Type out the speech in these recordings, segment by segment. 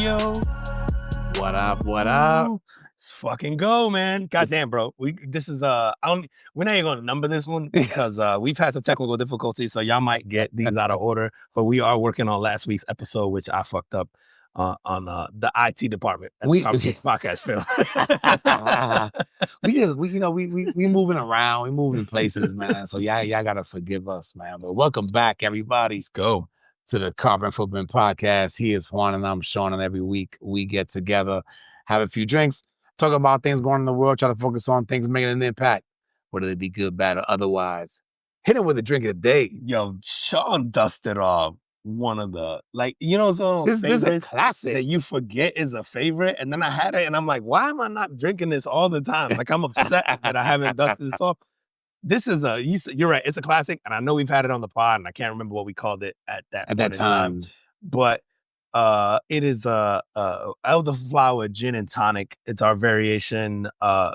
Radio. What up? What up? Let's fucking go, man. Goddamn, bro. We're not even gonna number this one because we've had some technical difficulties, so y'all might get these out of order. But we are working on last week's episode, which I fucked up on the IT department at the podcast film. we moving around, we moving places, man. So y'all gotta forgive us, man. But welcome back, everybody. Let's go to the Carbon Footprint Podcast. He is Juan and I'm Sean, and every week we get together, have a few drinks, talk about things going on in the world, try to focus on things making an impact, whether they be good, bad, or otherwise. Hit him with a drink of the day. Yo, Sean dusted off one of the, This is a classic that you forget is a favorite. And then I had it and I'm like, why am I not drinking this all the time? Like, I'm upset that I haven't dusted this off. This is you're right, it's a classic. And I know we've had it on the pod and I can't remember what we called it at that time. But it is elderflower gin and tonic. It's our variation,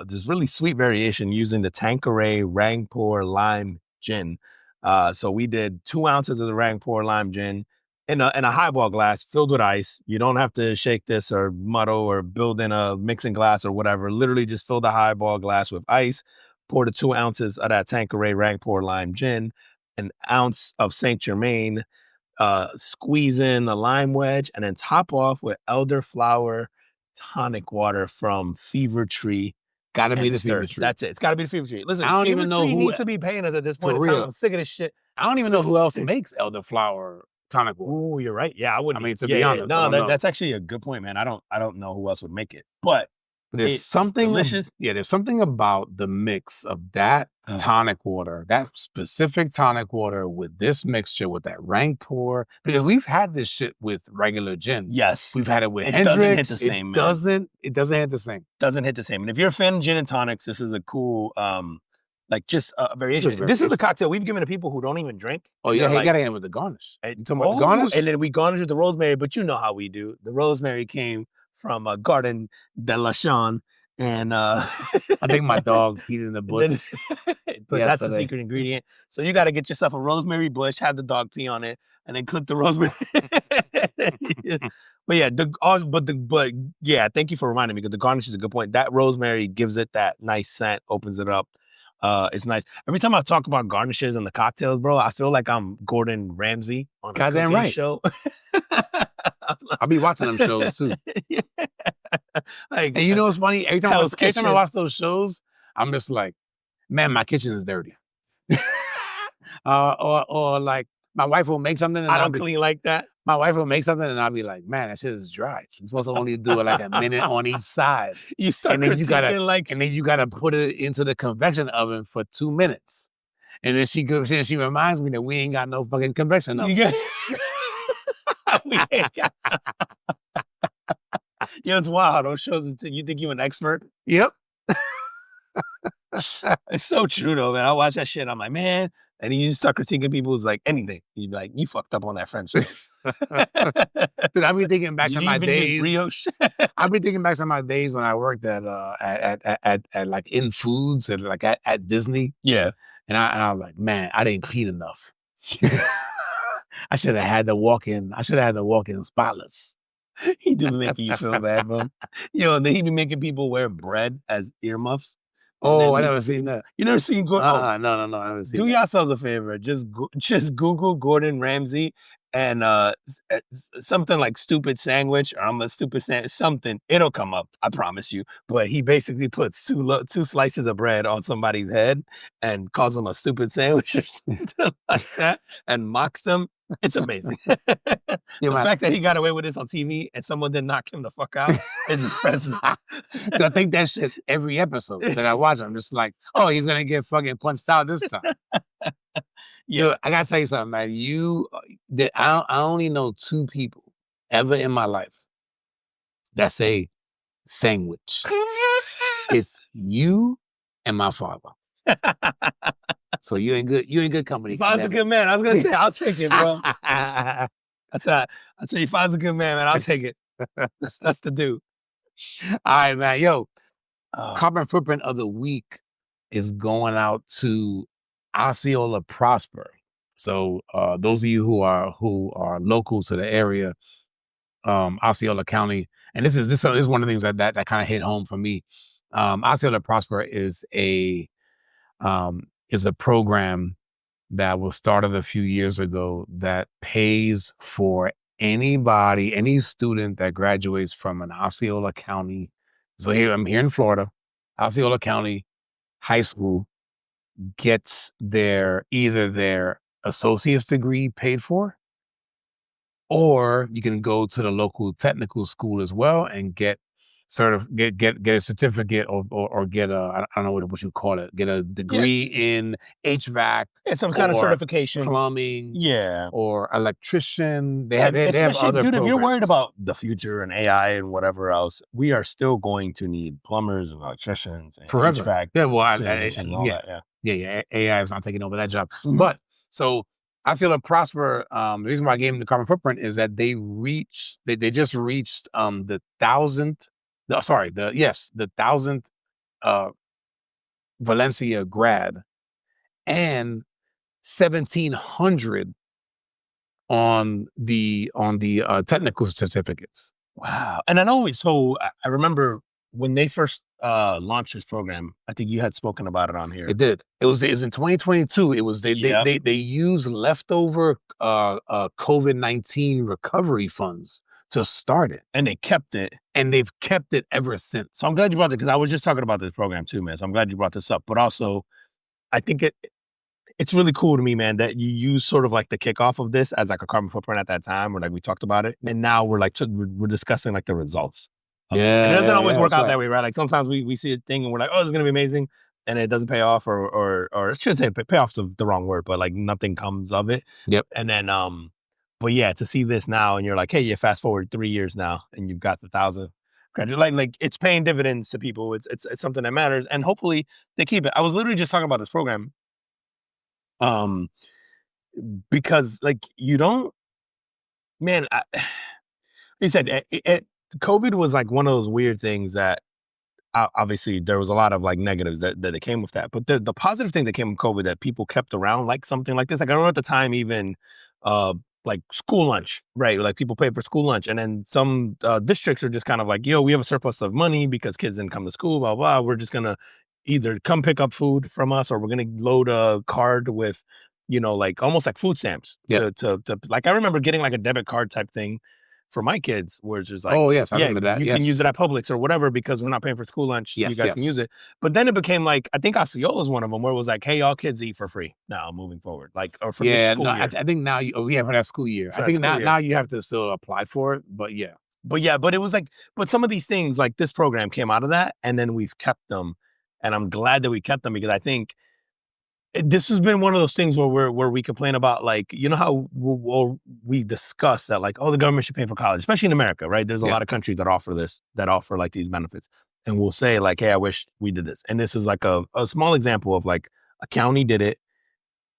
this really sweet variation using the Tanqueray Rangpur lime gin. So we did 2 ounces of the Rangpur lime gin in a highball glass filled with ice. You don't have to shake this or muddle or build in a mixing glass or whatever. Literally just fill the highball glass with ice, pour the 2 ounces of that Tanqueray Rangpur lime gin, an ounce of Saint Germain, squeeze in the lime wedge, and then top off with elderflower tonic water from Fever Tree. Gotta be the Fever Tree. That's it. It's gotta be the Fever Tree. Listen, I don't Fever even know Tree who needs to be paying us at this point in time. I'm sick of this shit. I don't even know who else makes elderflower tonic water. Oh, you're right. Yeah, I wouldn't. I mean, to be honest, that's actually a good point, man. I don't know who else would make it, but there's something delicious. There's something about the mix of that tonic water, that specific tonic water with this mixture with that Rangpur, because we've had this shit with regular gin. Yes. We've had it with Hendrix. Doesn't hit the same, it doesn't hit the same. Doesn't hit the same. And if you're a fan of gin and tonics, this is a cool, variation. This is the cocktail we've given to people who don't even drink. Oh, yeah, you gotta end with the garnish. You talking about the garnish? And then we garnish with the rosemary, but you know how we do. The rosemary came from Garden de la Chane, and I think my dog peed in the bush. But that's the secret ingredient. So you got to get yourself a rosemary bush, have the dog pee on it, and then clip the rosemary. Thank you for reminding me, because the garnish is a good point. That rosemary gives it that nice scent, opens it up. It's nice. Every time I talk about garnishes and the cocktails, bro, I feel like I'm Gordon Ramsay on a cooking show. I'll be watching them shows too. Yeah. And you know what's funny? Every time I watch those shows, I'm just like, man, my kitchen is dirty. or like my wife will make something and I don't clean like that. My wife will make something and I'll be like, man, that shit is dry. You're supposed to only do it like a minute on each side. You start and then you gotta put it into the convection oven for 2 minutes. And then she reminds me that we ain't got no fucking convection oven. It's wild. Those shows, you think you're an expert? Yep. It's so true though, man. I watch that shit. I'm like, man. And then you just start critiquing people's like anything. You'd be like, you fucked up on that French toast. Dude, I've been thinking back to my days. Brioche? I've been thinking back to my days when I worked at like in foods and like at Disney. Yeah. And I was like, man, I didn't clean enough. I should have had to walk in spotless. He do be making you feel bad, bro. Yo, then he be making people wear bread as earmuffs. Oh, I never seen that. You never seen Gordon? No, I never seen that. Do yourselves a favor. Just Google Gordon Ramsay and something like stupid sandwich, or I'm a stupid sandwich, something. It'll come up, I promise you. But he basically puts two slices of bread on somebody's head and calls them a stupid sandwich or something like that and mocks them. It's amazing. The fact that he got away with this on TV and someone didn't knock him the fuck out is impressive. I think that shit every episode that I watch, I'm just like, oh, he's going to get fucking punched out this time. Yeah, I got to tell you something, man. I only know 2 people ever in my life that say sandwich. It's you and my father. So you ain't good company. Father's a good man. I was gonna say, I'll take it, bro. I tell you, Father's a good man, I'll take it. That's the dude. All right, man. Yo, Carbon Footprint of the Week is going out to Osceola Prosper. So those of you who are local to the area, Osceola County, and this is one of the things that kind of hit home for me. Osceola Prosper is a program that was started a few years ago that pays for any student that graduates from an Osceola County. So I'm here in Florida, Osceola County high school gets either their associate's degree paid for, or you can go to the local technical school as well and get a certificate or get I don't know what you call it, get a degree in HVAC. It's some kind of certification. Plumbing. Yeah. Or electrician. They have other dude, if you're worried programs. about the future and AI and whatever else, we are still going to need plumbers and electricians and forever. HVAC. Yeah, well, and all that. Yeah. AI is not taking over that job. Mhm. But so Osceola Prosper, the reason why I gave them the carbon footprint is that they just reached the 1,000th Valencia grad and 1,700 on the technical certificates. Wow. And I know, so I remember when they first launched this program, I think you had spoken about it on here. It did. It was in 2022. It was they used leftover COVID-19 recovery funds to start it, and they kept it, and they've kept it ever since. So I'm glad you brought it, because I was just talking about this program too, man. So I'm glad you brought this up. But also, I think it's really cool to me, man, that you use sort of like the kickoff of this as like a carbon footprint at that time, where like we talked about it, and now we're like we're discussing like the results. Yeah, it doesn't always work out right. that way, right? Like sometimes we see a thing and we're like, oh, it's gonna be amazing, and it doesn't pay off, or I shouldn't say pay off's the wrong word, but like nothing comes of it. Yep. And then but yeah, to see this now, and you're like, hey, you fast forward 3 years now, and you've got the 1,000 graduate, like it's paying dividends to people. It's something that matters, and hopefully they keep it. I was literally just talking about this program, because like you don't, man. You said COVID was like one of those weird things that obviously there was a lot of like negatives that came with that, but the positive thing that came with COVID that people kept around, like something like this. Like I remember at the time, even like school lunch, right? Like people paid for school lunch, and then some districts are just kind of like, yo, we have a surplus of money because kids didn't come to school, blah blah. We're just gonna either come pick up food from us, or we're gonna load a card with, like almost like food stamps. Yeah. To like I remember getting like a debit card type thing for my kids, where it's just like, oh yes, I remember that. You can use it at Publix or whatever, because we're not paying for school lunch. Yes, you guys can use it. But then it became like, I think Osceola is one of them, where it was like, hey, all kids eat for free now moving forward, like, or for this school year. I think now for that school year. I think now you have to still apply for it, but yeah. But it was like, but some of these things, like this program came out of that, and then we've kept them, and I'm glad that we kept them, because I think this has been one of those things where we complain about, like, how we discuss that, like, oh, the government should pay for college, especially in America, right? There's a lot of countries that offer like these benefits, and we'll say like, hey, I wish we did this. And this is like a small example of like a county did it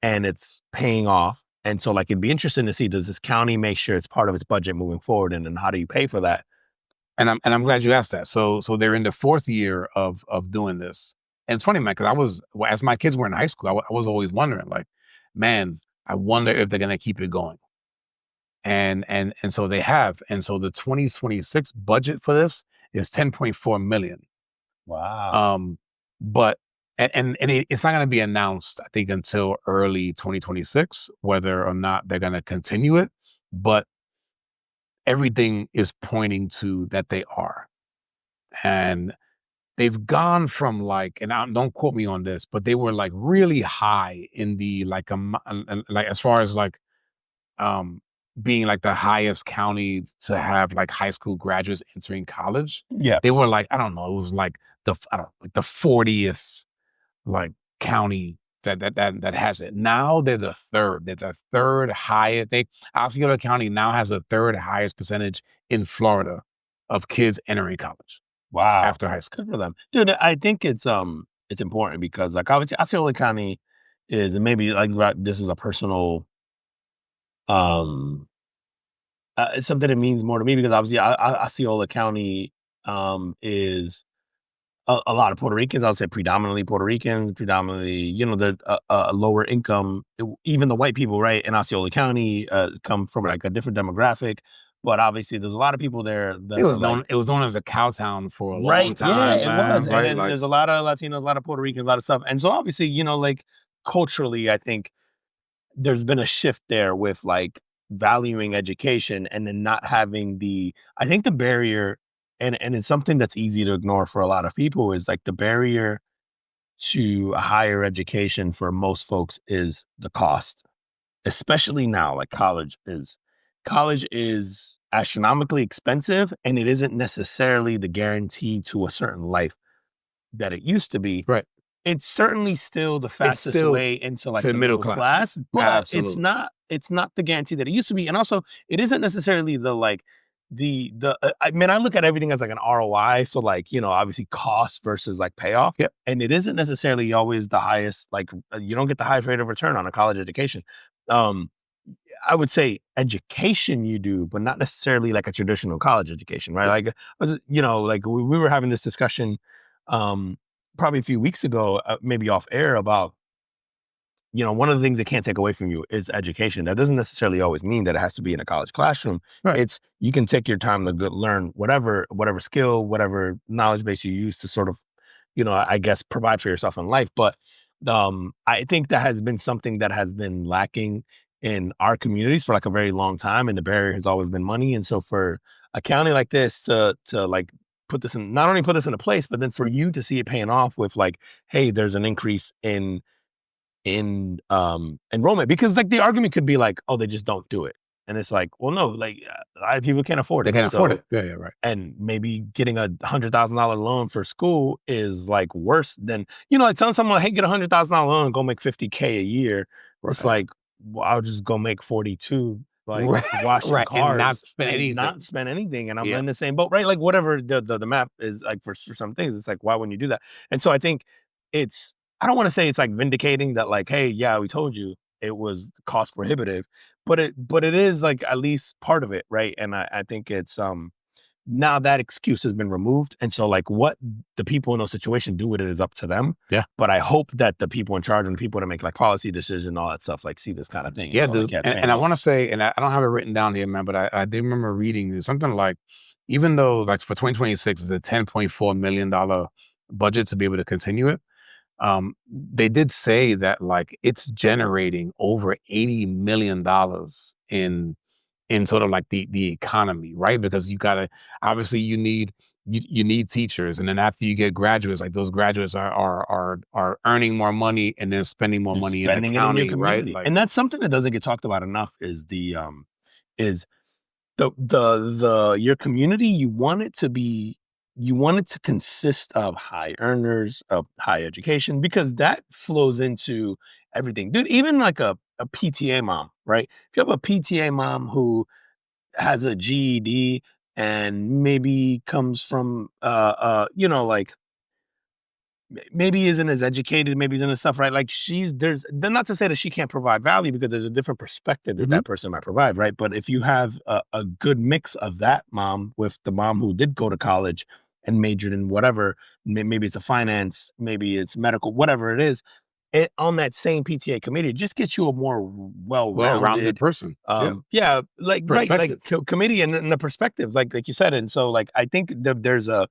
and it's paying off. And so like, it'd be interesting to see, does this county make sure it's part of its budget moving forward, and then how do you pay for that? And I'm glad you asked that. So they're in the 4th year of doing this. And it's funny, man, because as my kids were in high school, I was always wondering, like, man, I wonder if they're gonna keep it going. And so they have. And so the 2026 budget for this is $10.4 million. Wow. But it's not gonna be announced, I think, until early 2026, whether or not they're gonna continue it. But everything is pointing to that they are. And they've gone from like, and don't quote me on this, but they were like really high in the like as far as like being like the highest county to have like high school graduates entering college. Yeah, they were like, I don't know, it was like the 40th like county that has it. Now they're the third. They're the third highest. Osceola County now has the third highest percentage in Florida of kids entering college. Wow. After high school. Good for them. Dude, I think it's important, because like obviously Osceola County is, and maybe like this is a personal it's something that means more to me, because obviously Osceola County is a lot of Puerto Ricans. I would say predominantly Puerto Ricans, predominantly, the lower income. Even the white people, right, in Osceola County come from like a different demographic. But obviously, there's a lot of people there that It are was like, known. It was known as a cow town for a long right, yeah, time, it was. man. And Right? then Like, there's a lot of Latinos, a lot of Puerto Ricans, a lot of stuff. And so obviously, like culturally, I think there's been a shift there with like valuing education and then not having I think the barrier, and it's something that's easy to ignore for a lot of people, is like the barrier to a higher education for most folks is the cost, especially now. Like college is astronomically expensive, and it isn't necessarily the guarantee to a certain life that it used to be. right. It's certainly still the It's fastest still way into like to the the middle middle class. class, but Absolutely. it's not the guarantee that it used to be. And also, it isn't necessarily the like I mean, I look at everything as like an ROI. So like, obviously cost versus like payoff. Yep. And it isn't necessarily always the highest, like you don't get the highest rate of return on a college education. Um, I would say education you do, but not necessarily like a traditional college education, right? Yep. Like, like we were having this discussion probably a few weeks ago, maybe off air, about, one of the things they can't take away from you is education. That doesn't necessarily always mean that it has to be in a college classroom. Right. It's, you can take your time to learn whatever skill, whatever knowledge base you use to sort of, I guess, provide for yourself in life. But I think that has been something that has been lacking in our communities for like a very long time. And the barrier has always been money. And so for a county like this to like not only put this into place, but then for you to see it paying off with like, hey, there's an increase in enrollment. Because like the argument could be like, oh, they just don't do it. And it's like, well, no, like a lot of people can't afford They it. can't afford it. Yeah, right. And maybe getting $100,000 loan for school is like worse than, like telling someone, hey, get $100,000 loan and go make $50K a year. It's Right. like, well, I'll just go make 42, like Right. washing Right. cars And not spend anything. not spend anything. And I'm Yeah. in the same boat, right? Like whatever the map is like for some things, it's like, why wouldn't you do that? And so I think I don't want to say it's like vindicating that like, hey, yeah, we told you it was cost prohibitive, but it is like at least part of it, right? And I think it's now that excuse has been removed. And so like what the people in those situations do with it is up to them. Yeah. But I hope that the people in charge and the people that make like policy decisions and all that stuff, like see this kind of thing. Yeah, like, dude. yeah, And I want to say, and I don't have it written down here, man, but I did remember reading something like, even though like for 2026 is a $10.4 million budget to be able to continue it, they did say that like it's generating over $80 million in sort of like the economy, right? Because you gotta, obviously you need teachers, and then after you get graduates, like those graduates are earning more money and then spending more money in the county, right? Like, and that's something that doesn't get talked about enough is is the your community. You want it to consist of high earners, of high education, because that flows into everything, dude. Even like a PTA mom, right? If you have a PTA mom who has a GED and maybe comes from like maybe isn't as educated, maybe isn't as stuff, right? Like there's not to say that she can't provide value, because there's a different perspective that that person might provide, right? But if you have a good mix of that mom with the mom who did go to college and majored in whatever, maybe it's a finance, maybe it's medical, whatever it is, on that same PTA committee, it just gets you a more well-rounded person. yeah, like right, like Perspective. committee and the perspective, like you said. And so like I think there's a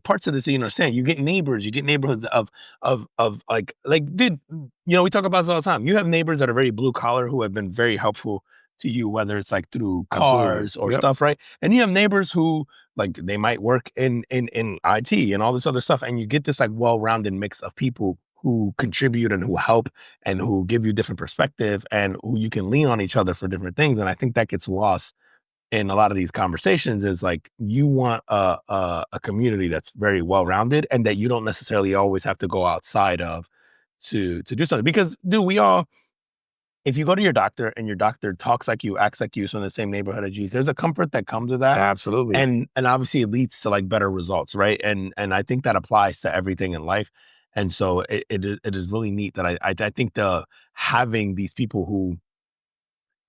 parts of this that you understand. You get neighbors, you get neighborhoods of like dude, we talk about this all the time. You have neighbors that are very blue collar who have been very helpful to you, whether it's like through cars or stuff, right? And you have neighbors who like they might work in IT and all this other stuff, and you get this like well-rounded mix of people who contribute and who help and who give you different perspective and who you can lean on each other for different things. And I think that gets lost in a lot of these conversations, is like you want a community that's very well-rounded and that you don't necessarily always have to go outside of to do something. Because dude, if you go to your doctor and your doctor talks like you, acts like you, so in the same neighborhood as you, there's a comfort that comes with that. Absolutely. And obviously it leads to like better results, right? And I think that applies to everything in life. And so it is really neat that I think having these people who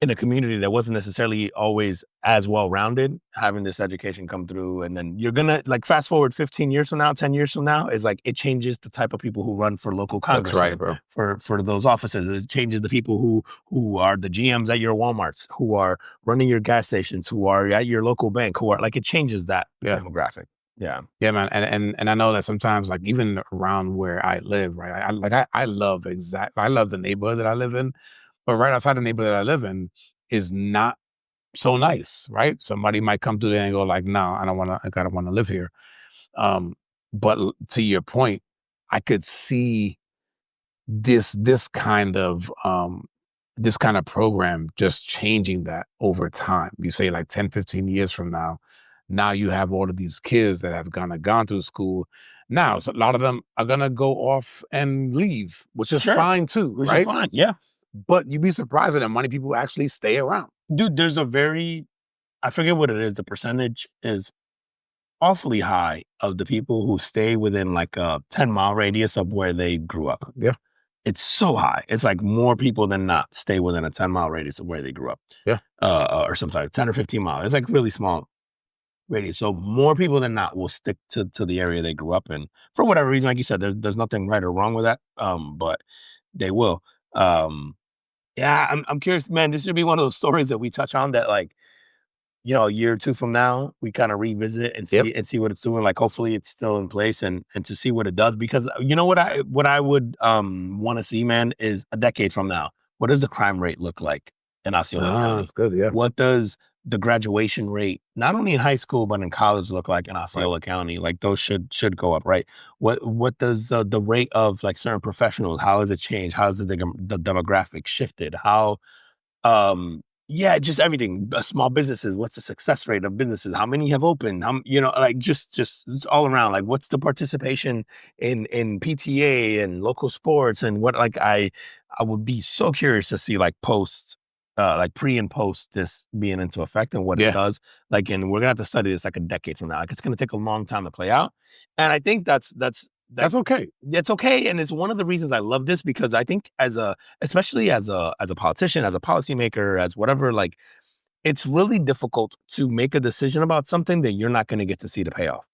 in a community that wasn't necessarily always as well-rounded, having this education come through, and then you're gonna like fast forward 15 years from now, 10 years from now, is like it changes the type of people who run for local That's right, congressmen, bro. for those offices. It changes the people who are the GMs at your Walmarts, who are running your gas stations, who are at your local bank, who are like it changes that Yeah. demographic. Yeah. Yeah, man. And I know that sometimes, like even around where I live, right? I love the neighborhood that I live in, but right outside the neighborhood that I live in is not so nice, right? Somebody might come through there and go like, no, I don't want to live here. To your point, I could see this kind of program just changing that over time. You say like 10, 15 years from now you have all of these kids that have gone through school. Now, so a lot of them are gonna go off and leave, which is fine too, Which right? is fine, yeah. But you'd be surprised that many people actually stay around. Dude, there's I forget what it is, the percentage is awfully high of the people who stay within like a 10-mile radius of where they grew up. Yeah. It's so high. It's like more people than not stay within a 10-mile radius of where they grew up. Yeah. Or sometimes 10 or 15 miles. It's like really small radius. So more people than not will stick to the area they grew up in. For whatever reason, like you said, there's nothing right or wrong with that. But they will. Yeah, I'm curious, man. This should be one of those stories that we touch on that, like, a year or two from now, we kind of revisit and see what it's doing. Like, hopefully, it's still in place and to see what it does. Because what I would want to see, man, is a decade from now. What does the crime rate look like in Osceola County? That's good. Yeah. What does the graduation rate, not only in high school but in college, look like in Osceola County? Like those should go up, right? What does the rate of like certain professionals? How has it changed? How has the demographic shifted? How yeah, just everything. Small businesses. What's the success rate of businesses? How many have opened? Like just it's all around. Like, what's the participation in PTA and local sports and what? Like, I would be so curious to see like pre and post this being into effect and what it does. Like, and we're gonna have to study this like a decade from now. Like, it's gonna take a long time to play out, and I think that's okay. That's okay. And it's one of the reasons I love this, because I think especially as a politician, as a policymaker, as whatever, like, it's really difficult to make a decision about something that you're not going to get to see the payoff.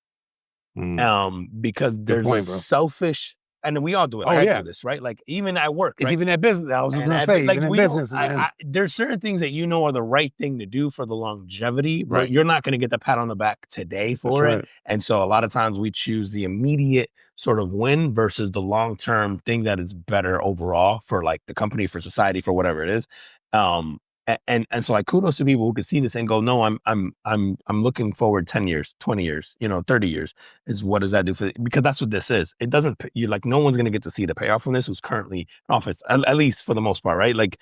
Because there's a selfish, and we all do it. I do this, right? Like, even at work, it's even at business. I was just going to say, like, even in business, man. There's certain things that are the right thing to do for the longevity, but you're not going to get the pat on the back today for it. And so a lot of times we choose the immediate sort of win versus the long-term thing that is better overall for like the company, for society, for whatever it is. And so like kudos to people who can see this and go, no, I'm looking forward 10 years, 20 years, 30 years is what does that do for, because that's what this is. It doesn't, no one's going to get to see the payoff from this who's currently in office, at least for the most part, right? Like,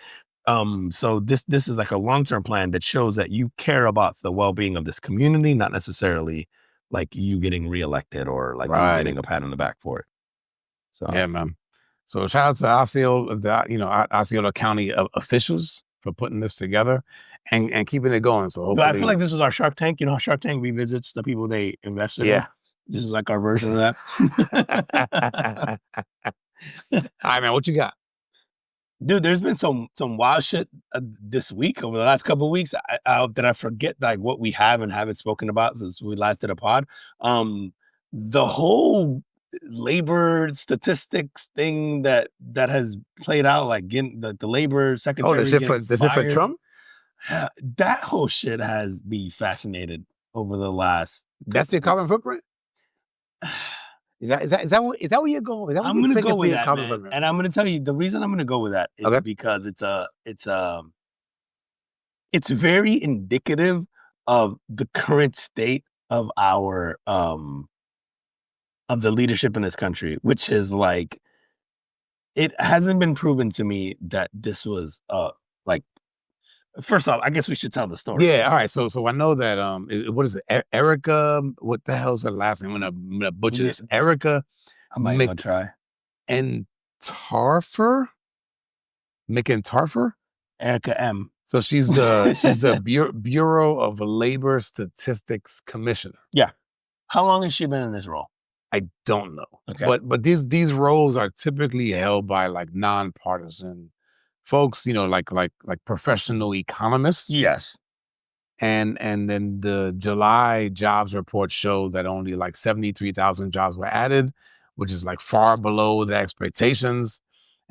so this is like a long-term plan that shows that you care about the well-being of this community, not necessarily like you getting reelected or like you getting a pat on the back for it. So yeah, man. So shout out to Osceola County officials for putting this together and keeping it going. So hopefully, I feel like this is our Shark Tank. You know how Shark Tank revisits the people they invested in? This is like our version of that. All right, man, what you got? Dude, there's been some wild shit this week, over the last couple of weeks, that I forget like what we have and haven't spoken about since we last did a pod. The whole labor statistics thing that has played out, like getting the labor secretary. Is it for Trump? That whole shit has me fascinated over the last. That's your carbon footprint. Is that where you're going? I'm gonna go with that, man. And I'm gonna tell you the reason I'm gonna go with that is because it's very indicative of the current state of our of the leadership in this country, which is like, it hasn't been proven to me that this was like. First off, I guess we should tell the story. Yeah, all right. So I know that what is it? Erica, what the hell's her last name? I'm gonna butcher this. Erica. I might go try. And Tarfer. McIntarfer? Erica M. So she's the Bureau of Labor Statistics Commissioner. Yeah. How long has she been in this role? I don't know. Okay. But these roles are typically held by like nonpartisan folks, like professional economists. Yes. And then the July jobs report showed that only like 73,000 jobs were added, which is like far below the expectations.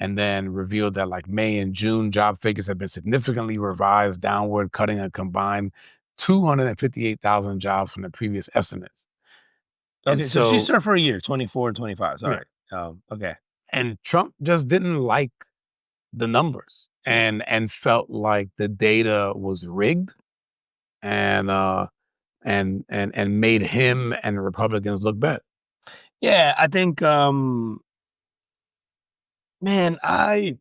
And then revealed that like May and June job figures have been significantly revised downward, cutting a combined 258,000 jobs from the previous estimates. Okay, so she served for a year, 24 and 25. Sorry. Yeah. Okay. And Trump just didn't like the numbers and felt like the data was rigged and made him and Republicans look bad. Yeah, I think man, I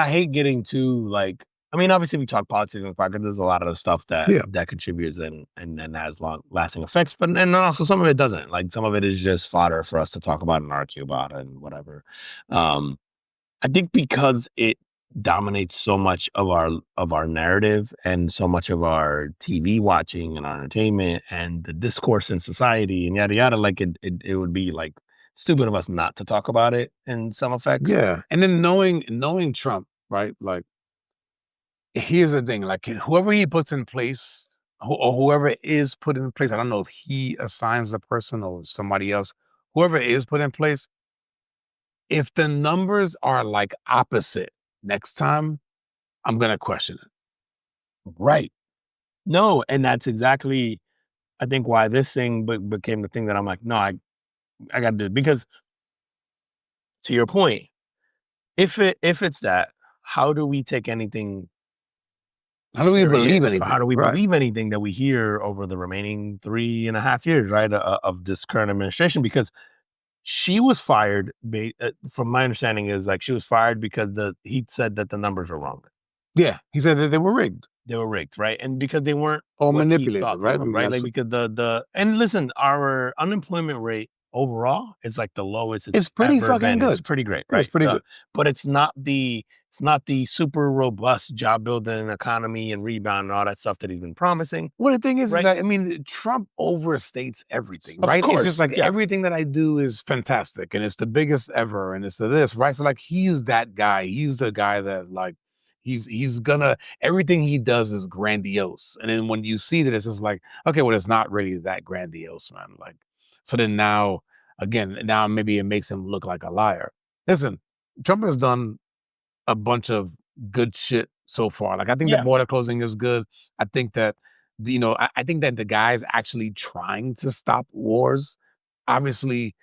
hate getting too like I mean, obviously we talk politics in the podcast. There's a lot of the stuff that contributes and has long lasting effects, but and also some of it doesn't. Like some of it is just fodder for us to talk about and argue about and whatever. I think because it dominates so much of our narrative and so much of our TV watching and our entertainment and the discourse in society and yada yada, like it would be like stupid of us not to talk about it in some effects. Yeah. And then knowing Trump, right? Like, here's the thing, like whoever he puts in place or whoever is put in place, I don't know if he assigns the person or somebody else, whoever is put in place, if the numbers are like opposite next time, I'm going to question it. Right. No, and that's exactly, I think, why this thing became the thing that I'm like, no, I got to do it. Because to your point, if it's that, how do we take anything? How do we believe anything? How do we believe anything that we hear over the remaining 3.5 years, right, of this current administration? Because she was fired, from my understanding, is like she was fired because he said that the numbers were wrong. Yeah, he said that they were rigged. They were rigged, right? And because they weren't or manipulated, right? Right? Like because and listen, our unemployment rate overall is like the lowest it's pretty ever fucking been. good. It's pretty great, right? It's pretty good. But it's not the super robust job building economy and rebound and all that stuff that he's been promising. Well, the thing is that, I mean, Trump overstates everything, right? Of course. It's just like everything that I do is fantastic and it's the biggest ever and it's this, right? So like he's that guy. He's the guy that like he's gonna, everything he does is grandiose. And then when you see that, it's just like, okay, well, it's not really that grandiose, man. Like, so then now maybe it makes him look like a liar. Listen, Trump has done a bunch of good shit so far. Like I think the border closing is good. I think that, I think that the guy's actually trying to stop wars. Obviously,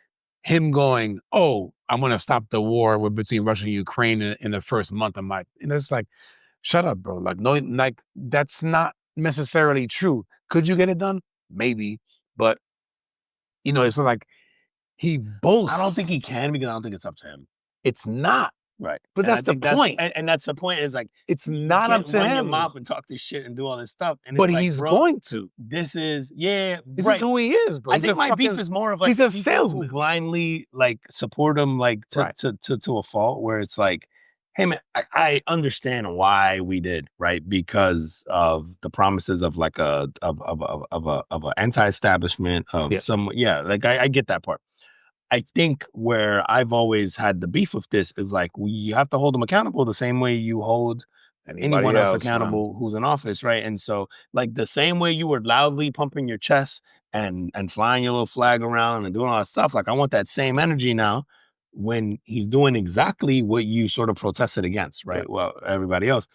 him going, oh, I'm going to stop the war between Russia and Ukraine in the first month. I'm like, and it's like, shut up, bro. Like, no, like that's not necessarily true. Could you get it done? Maybe, but it's like he boasts. I don't think he can because I don't think it's up to him. It's not. Right. But that's the point. And that's the point is like, it's not up to him. Your mouth and talk this shit and do all this stuff. And but he's going to. This is, this is who he is, bro. I think my beef is more of like, he's a salesman. Who blindly like support him like to a fault where it's like, hey man, I understand why we did, right? Because of the promises of like of a anti-establishment of some, like I get that part. I think where I've always had the beef with this is like, you have to hold them accountable the same way you hold anyone else accountable who's in office, right? And so like the same way you were loudly pumping your chest and flying your little flag around and doing all that stuff, like I want that same energy now when he's doing exactly what you sort of protested against, right? Well, everybody else.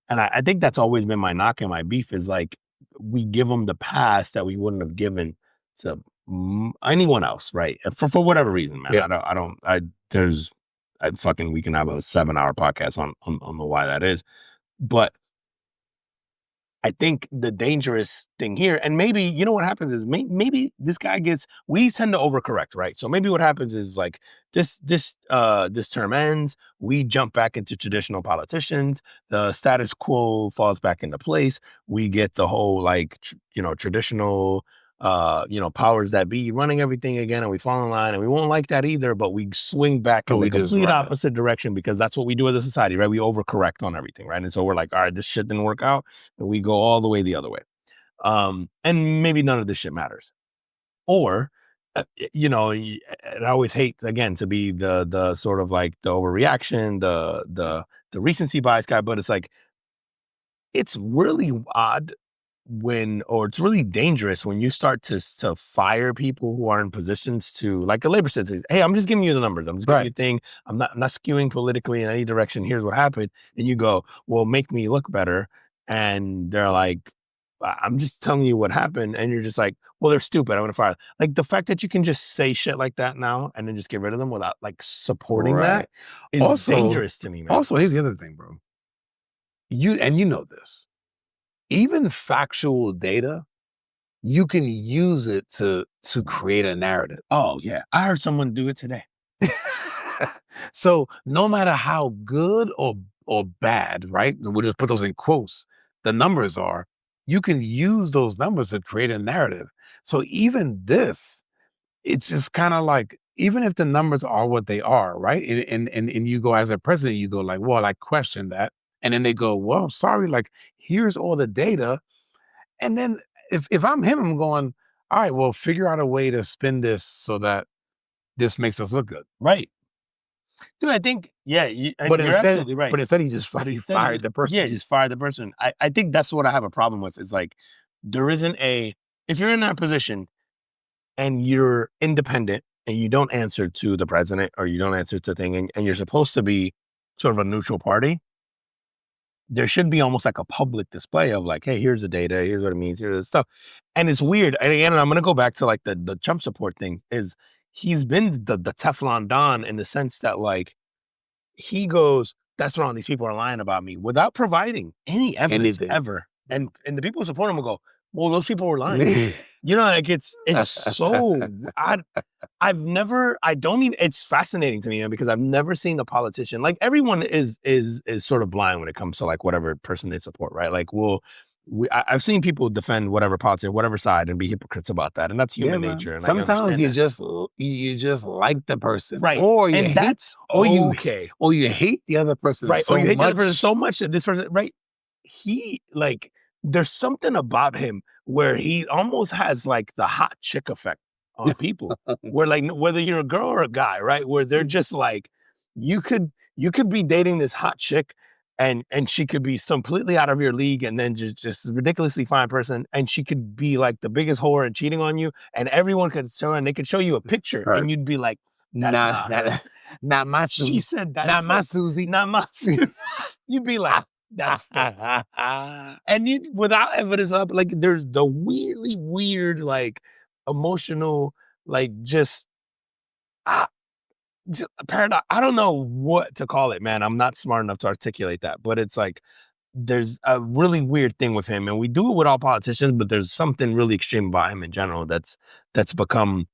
And I think that's always been my knock and my beef is like, we give him the pass that we wouldn't have given to anyone else, right? For whatever reason, man. We can have a 7-hour podcast on the why that is. But I think the dangerous thing here, and maybe, what happens is maybe this guy we tend to overcorrect, right? So maybe what happens is like this term ends, we jump back into traditional politicians, the status quo falls back into place, we get the whole like, traditional powers that be running everything again, and we fall in line, and we won't like that either, but we swing back in the complete opposite direction because that's what we do as a society, right? We overcorrect on everything, right? And so we're like, all right, this shit didn't work out, and we go all the way the other way. And maybe none of this shit matters. Or you know, and I always hate again to be the sort of like the overreaction, the recency bias guy, but it's like it's really odd or it's really dangerous when you start to fire people who are in positions to, like a labor citizen. Hey, I'm just giving you the numbers. I'm just giving you a thing. I'm not skewing politically in any direction. Here's what happened. And you go, well, make me look better. And they're like, I'm just telling you what happened. And you're just like, well, they're stupid. I'm going to fire them. Like the fact that you can just say shit like that now and then just get rid of them without like supporting that is also dangerous to me, man. Also, here's the other thing, bro. You know this. Even factual data, you can use it to create a narrative. Oh yeah, I heard someone do it today. So no matter how good or bad, right? We'll just put those in quotes. The numbers are. You can use those numbers to create a narrative. So even this, it's just kind of like, even if the numbers are what they are, right? And you go as a president, you go like, well, I question that. And then they go, well, sorry, like, here's all the data. And then if I'm him, I'm going, all right, well, figure out a way to spin this so that this makes us look good. Right. Dude, I think, yeah, you're absolutely right. But instead he just fired the person. Yeah, just fired the person. I think that's what I have a problem with, is like, there isn't if you're in that position and you're independent and you don't answer to the president or you don't answer to the thing and you're supposed to be sort of a neutral party, there should be almost like a public display of like, hey, here's the data, here's what it means, here's the stuff. And it's weird. And again, I'm going to go back to like the Trump support thing, is he's been the Teflon Don in the sense that like, he goes, that's wrong, these people are lying about me, without provididing any evidence ever. And the people who support him will go, well, those people were lying. You know, like it's so it's fascinating to me, man, because I've never seen a politician, like everyone is sort of blind when it comes to like whatever person they support, right? Like, I've seen people defend whatever politician, whatever side, and be hypocrites about that, and that's human nature. And sometimes you just like the person, right? Or you or you hate the other person, right? Or you hate the other person so much that this person, right? He like, there's something about him where he almost has like the hot chick effect on people, where like, whether you're a girl or a guy, right? Where they're just like, you could be dating this hot chick and she could be completely out of your league and then just ridiculously fine person. And she could be like the biggest whore and cheating on you. And everyone could they could show you a picture and you'd be like, not my Susie. She said that. Not my Susie. Not my Susie. You'd be like, that's and you, without evidence up, like there's the really weird, like emotional, like just paradox. I don't know what to call it, man. I'm not smart enough to articulate that, but it's like, there's a really weird thing with him, and we do it with all politicians, but there's something really extreme about him in general that's become,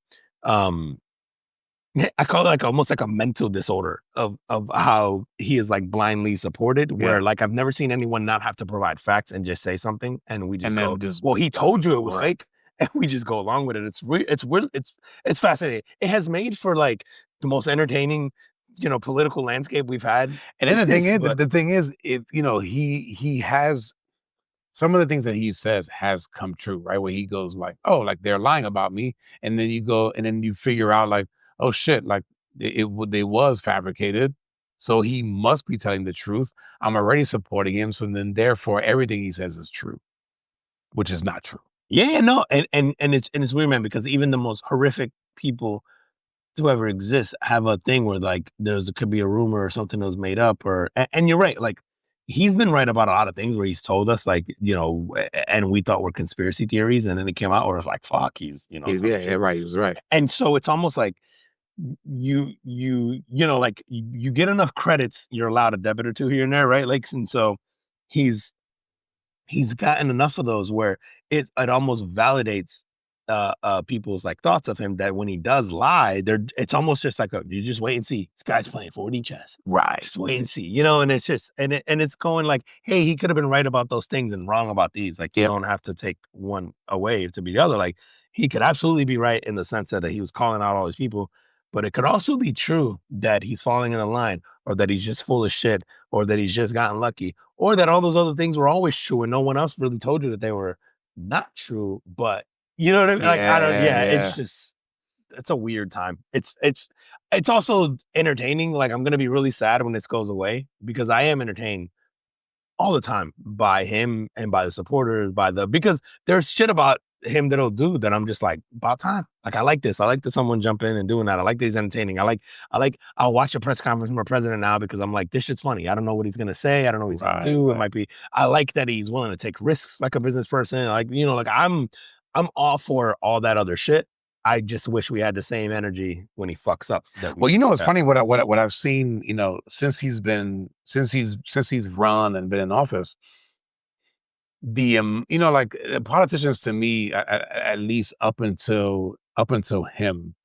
I call it like almost like a mental disorder of how he is like blindly supported, where like, I've never seen anyone not have to provide facts and just say something, and we just go, well, he told you it was fake, and we just go along with it. It's weird. It's fascinating. It has made for like the most entertaining, you know, political landscape we've had. And then the thing is, if you know, he has some of the things that he says has come true, right? Where he goes like, oh, like they're lying about me, and then you go and then you figure out like, oh shit, like it was fabricated, so he must be telling the truth. I'm already supporting him, so then therefore everything he says is true, which is not true. Yeah, no, and it's weird, man, because even the most horrific people to ever exist have a thing where like could be a rumor or something that was made up, or and you're right, like he's been right about a lot of things where he's told us like, you know, and we thought were conspiracy theories, and then it came out where it's like, fuck, he's, you know, right, he was right. And so it's almost like you know, like you get enough credits, you're allowed a debit or two here and there, right? Like, and so he's gotten enough of those where it almost validates people's like thoughts of him, that when he does lie, it's almost just like you just wait and see. This guy's playing 4D chess, right? Just wait and see, you know. And it's just and it's going like, hey, he could have been right about those things and wrong about these. Like, you don't have to take one away to be the other. Like, he could absolutely be right in the sense that he was calling out all these people, but it could also be true that he's falling in the line, or that he's just full of shit, or that he's just gotten lucky, or that all those other things were always true and no one else really told you that they were not true. But you know what I mean? Like, I don't, it's just, it's a weird time. It's also entertaining. Like, I'm gonna be really sad when this goes away because I am entertained all the time by him and by the supporters, because there's shit about him that'll do that I'm just like, about time. Like, I like this. I like that someone jump in and doing that. I like that he's entertaining. I'll watch a press conference from a president now because I'm like, this shit's funny. I don't know what he's gonna say. I don't know what he's gonna do. It might be, I like that he's willing to take risks like a business person. Like, like I'm all for all that other shit. I just wish we had the same energy when he fucks up. Well, it's funny what I've seen, since he's run and been in office. The like politicians to me, at least up until him,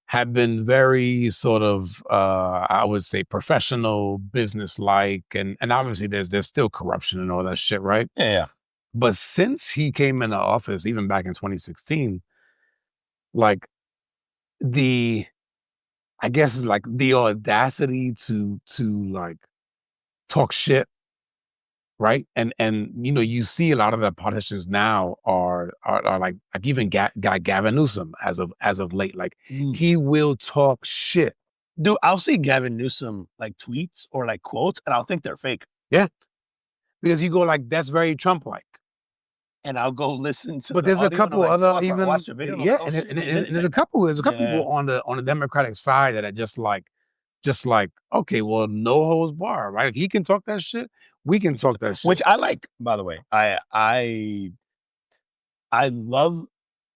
have been very sort of I would say professional, business-like, and obviously there's still corruption and all that shit, right? Yeah. But since he came into office, even back in 2016, like I guess like the audacity to like talk shit, right? And you see a lot of the politicians now are like even Gavin Newsom as of late, like he will talk shit. Dude, I'll see Gavin Newsom like tweets or like quotes, and I'll think they're fake. Yeah, because you go like, that's very Trump-like. And I'll go listen to. But there's a couple other even, watch the video, yeah, and there's a couple people on the Democratic side that are just like, okay, well, no holds bar, right? If he can talk that shit, we can talk that shit. Which I like, by the way. I love.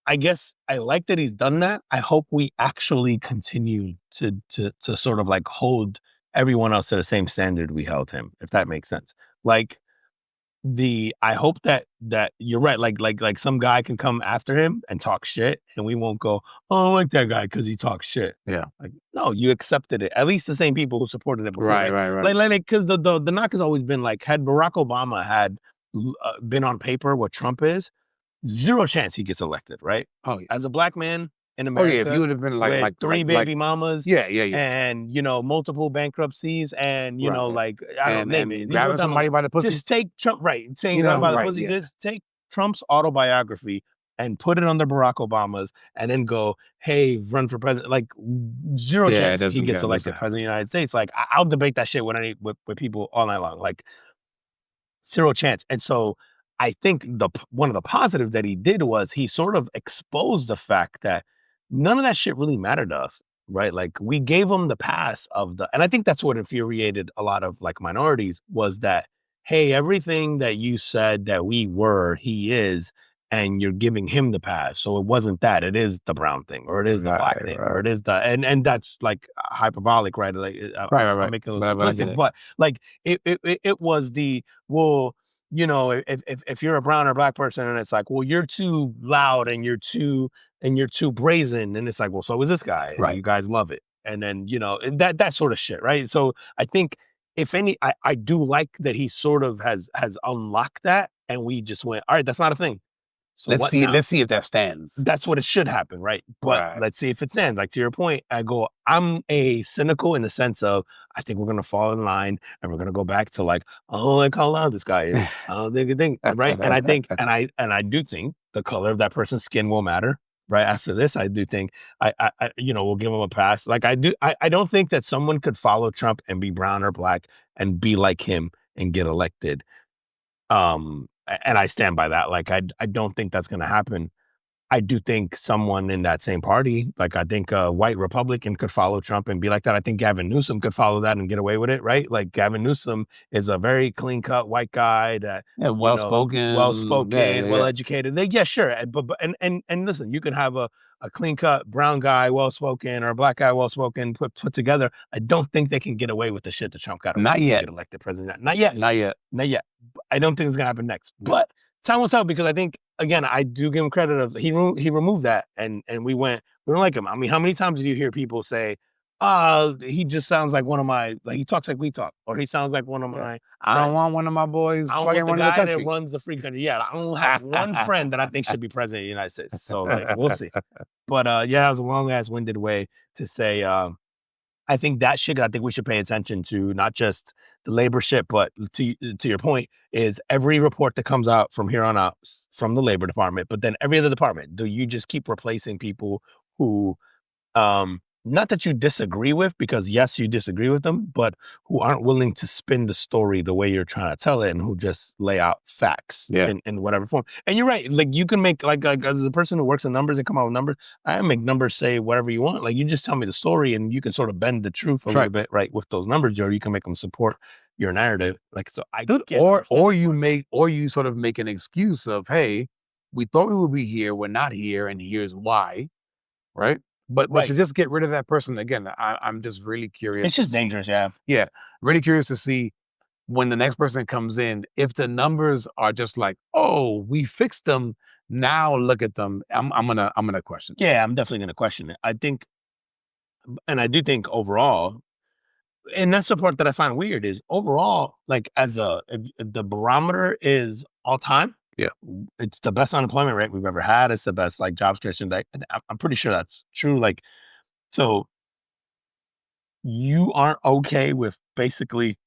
I guess I like that he's done that. I hope we actually continue to sort of like hold everyone else to the same standard we held him, if that makes sense. Like, I hope that you're right. Like some guy can come after him and talk shit, and we won't go, oh, I like that guy because he talks shit. Yeah. Like, no, you accepted it. At least the same people who supported it before. Right. Like, because the knock has always been like, had Barack Obama had been on paper what Trump is, zero chance he gets elected, right? Oh, yeah. As a black man in America, if you would have been like three baby mamas, yeah, and multiple bankruptcies, and like I don't know, grabbing somebody by the pussy. Just take Trump, right? Saying by the pussy, just take Trump's autobiography and put it under Barack Obama's, and then go, hey, run for president. Like, zero chance he gets elected president of the United States. Like, I'll debate that shit with people all night long. Like, zero chance. And so I think one of the positives that he did was he sort of exposed the fact that none of that shit really mattered to us, right? Like, we gave him the pass and I think that's what infuriated a lot of like minorities, was that, hey, everything that you said that we were, he is, and you're giving him the pass. So it wasn't that, it is the brown thing, or it is the black thing, or it is the, and that's like hyperbolic, right? Like, I'm making it a little simplistic, but like it was the, well, if you're a brown or black person, and it's like, well, you're too loud and you're too brazen, and it's like, well, so is this guy, right? You guys love it, and then that sort of shit, right? So I think, if any, I do like that he sort of has unlocked that, and we just went, all right, that's not a thing. So let's see if that stands. That's what it should happen, right? But let's see if it stands. Like, to your point, I'm a cynical in the sense of, I think we're gonna fall in line, and we're gonna go back to like, I don't like how loud this guy is. I don't think a thing, right? And I think, and I do think the color of that person's skin will matter, right? After this, I do think I we'll give him a pass. Like, I don't think that someone could follow Trump and be brown or black and be like him and get elected. And I stand by that. Like, I don't think that's going to happen. I do think someone in that same party, like, I think a white Republican could follow Trump and be like that. I think Gavin Newsom could follow that and get away with it, right? Like, Gavin Newsom is a very clean-cut white guy that, well-spoken, well-educated. Yeah, sure. But listen, you could have a clean-cut brown guy, well-spoken, or a black guy, well-spoken, put together. I don't think they can get away with the shit that Trump got away with. Not yet. Get elected president. Not yet. I don't think it's gonna happen next. But time will tell, because I think, again, I do give him credit of he removed that, and we don't like him. I mean, how many times did you hear people say, he just sounds like one of my, like, he talks like we talk, or he sounds like one of my friends. I don't want one of my boys fucking running the country. That runs the free country. Yeah, I don't have one friend that I think should be president of the United States. So, like, we'll see. But that was a long-ass winded way to say, I think that shit, I think we should pay attention to, not just the labor shit, but to your point, is every report that comes out from here on out from the Labor Department, but then every other department. Do you just keep replacing people who not that you disagree with, because yes, you disagree with them, but who aren't willing to spin the story the way you're trying to tell it, and who just lay out facts in whatever form. And you're right. Like, you can make, like as a person who works in numbers and come out with numbers, I make numbers say whatever you want. Like, you just tell me the story and you can sort of bend the truth a little bit, right, with those numbers, or you can make them support your narrative. Like, so I get or you sort of make an excuse of, hey, we thought we would be here, we're not here, and here's why, right? But to just get rid of that person, again, I'm just really curious. It's just dangerous, yeah. Yeah, really curious to see when the next person comes in, if the numbers are just like, oh, we fixed them, now look at them. I'm gonna question. Yeah, I'm definitely gonna question it. I think, and I do think overall, and that's the part that I find weird, is overall, like, if the barometer is all time, it's the best unemployment rate we've ever had. It's the best, like, jobs creation. Like, I'm pretty sure that's true. Like, so you aren't okay with basically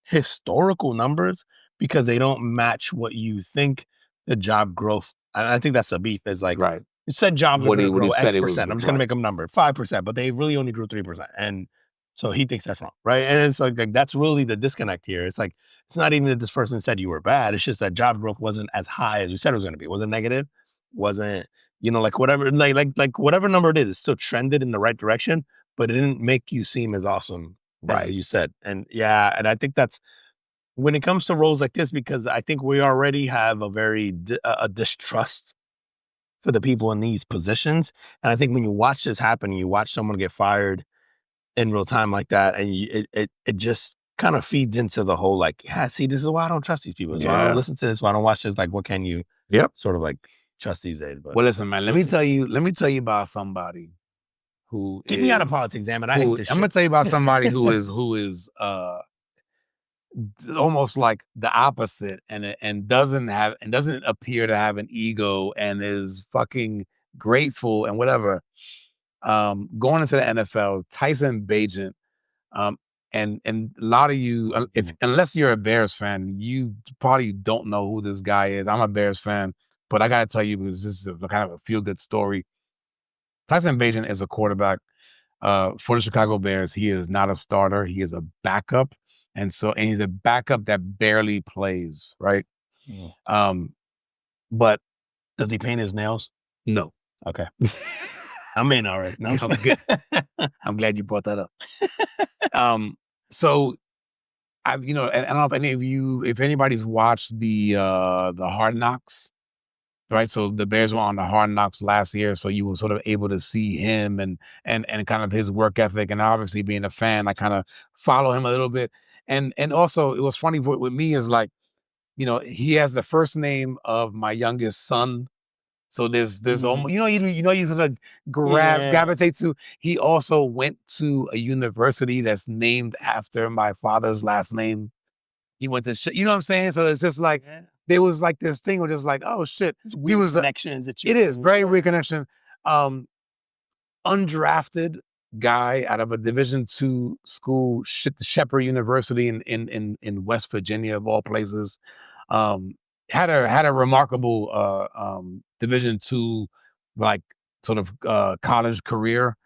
historical numbers because they don't match what you think the job growth. And I think that's a beef. Is like, right. You said jobs are going to grow X%. I'm just going to make them number 5%, but they really only grew 3%. And so he thinks that's wrong, right? And it's like that's really the disconnect here. It's like, it's not even that this person said you were bad. It's just that job growth wasn't as high as we said it was going to be. It wasn't negative. Wasn't, like, whatever, like whatever number it is, it still trended in the right direction, but it didn't make you seem as awesome as you said. And yeah, and I think that's when it comes to roles like this, because I think we already have a very a distrust for the people in these positions. And I think when you watch this happen, you watch someone get fired in real time like that, and it just kind of feeds into the whole, like, yeah, see, this is why I don't trust these people. So I don't listen to this. Why I don't watch this. Like, what can you sort of like trust these days? But well, listen, man, let me tell you about somebody who get me out of politics, damn it. I hate this shit. I'm gonna tell you about somebody who is almost like the opposite, and doesn't appear to have an ego, and is fucking grateful and whatever. Going into the NFL, Tyson Bagent, and a lot of you, unless you're a Bears fan, you probably don't know who this guy is. I'm a Bears fan, but I gotta tell you, because this is kind of a feel-good story. Tyson Bagent is a quarterback for the Chicago Bears. He is not a starter. He is a backup. And he's a backup that barely plays, right? But does he paint his nails? No. Okay. I'm in already. No, I'm good. I'm glad you brought that up. So I've, and I don't know if if anybody's watched the Hard Knocks, right? So the Bears were on the Hard Knocks last year, so you were sort of able to see him and kind of his work ethic, and obviously being a fan, I kind of follow him a little bit. And also, it was funny with me is like, he has the first name of my youngest son. So there's almost, you sort of gravitate to. He also went to a university that's named after my father's last name. He went to, you know what I'm saying? So it's just like, there was like this thing where just like, oh shit. He was connections. It is very weird connection. Undrafted guy out of a Division II school, Shepherd University in West Virginia, of all places. Had a remarkable Division II, like, sort of college career,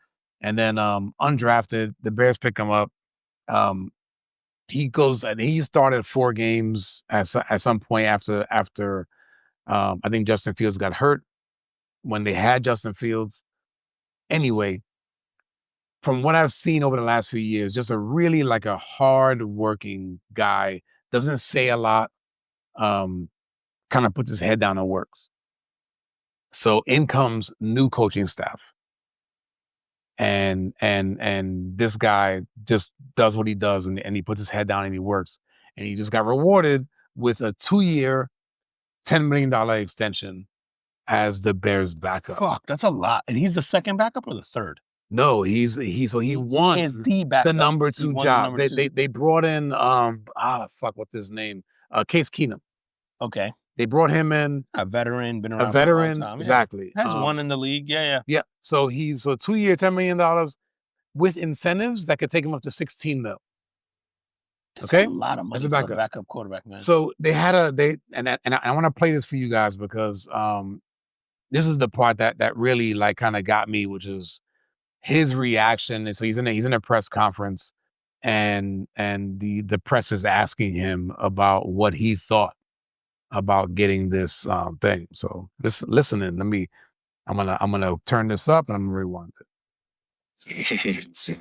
and then undrafted. The Bears pick him up. He goes and he started 4 games at some point after I think Justin Fields got hurt when they had Justin Fields. Anyway, from what I've seen over the last few years, just a really like a hard-working guy, doesn't say a lot, kind of puts his head down and works. So in comes new coaching staff. And this guy just does what he does, and he puts his head down and he works. And he just got rewarded with a 2-year, $10 million extension as the Bears backup. Fuck, that's a lot. And he's the second backup or the third? No, he won the number 2 job. They brought in what's his name? Case Keenum. Okay. They brought him in. A veteran, been around a veteran, for a long time. exactly. Has won in the league. Yeah. So he's a 2-year, $10 million with incentives that could take him up to $16 million. That's a lot of money for a backup quarterback, man. So they had and I want to play this for you guys because this is the part that really like kind of got me, which is his reaction is, so he's in a press conference, and the press is asking him about what he thought about getting this thing. So listen in. I'm gonna turn this up and I'm gonna rewind it.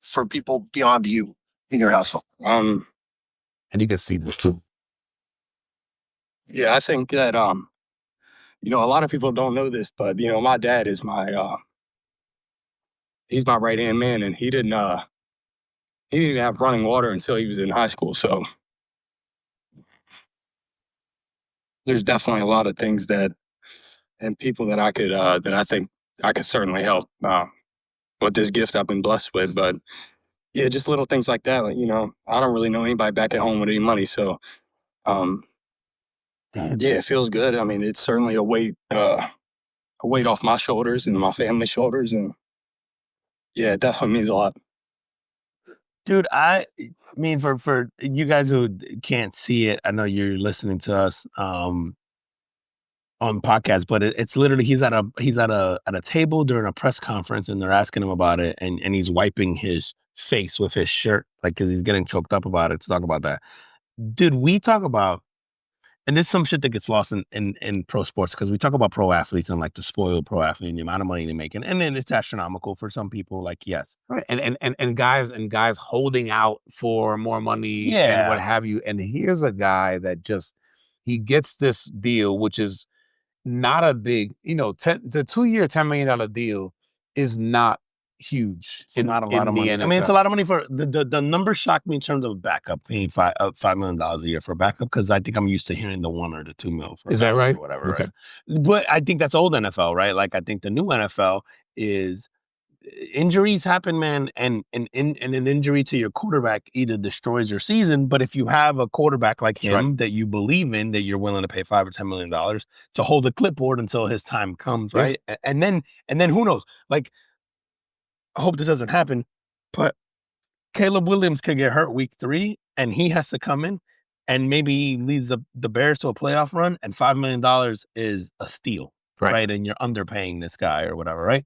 For people beyond you in your household. And you can see this too. Yeah, I think that a lot of people don't know this, but my dad is he's my right hand man, and he didn't have running water until he was in high school. So there's definitely a lot of things and people that I think I could certainly help with this gift I've been blessed with. But yeah, just little things like that. Like, I don't really know anybody back at home with any money, so yeah, it feels good. I mean, it's certainly a weight off my shoulders and my family's shoulders, and yeah, it definitely means a lot. Dude, I mean, for you guys who can't see it, I know you're listening to us on podcast, but it's literally he's at a table during a press conference, and they're asking him about it, and he's wiping his face with his shirt, like, because he's getting choked up about it, to talk about that. Dude, we talk about, and there's some shit that gets lost in pro sports, because we talk about pro athletes and like the spoiled pro athlete and the amount of money they're making, and then it's astronomical for some people. Like, yes, right, and guys holding out for more money, yeah, and what have you. And here's a guy that just, he gets this deal, which is not a big, the 2-year $10 million deal is not huge. It's not a lot of money. I mean, it's a lot of money for the number shocked me in terms of backup, paying $5 million a year for backup, because I think I'm used to hearing the $1 or the $2 million for, is that right? Or whatever. Okay. Right? But I think that's old NFL, right? Like, I think the new NFL is injuries happen, man, and an injury to your quarterback either destroys your season. But if you have a quarterback like him that you believe in, that you're willing to pay $5 or $10 million to hold the clipboard until his time comes, right? And then who knows? Like, I hope this doesn't happen, but Caleb Williams could get hurt week 3, and he has to come in, and maybe leads the Bears to a playoff run, and $5 million is a steal, right? And you're underpaying this guy or whatever, right?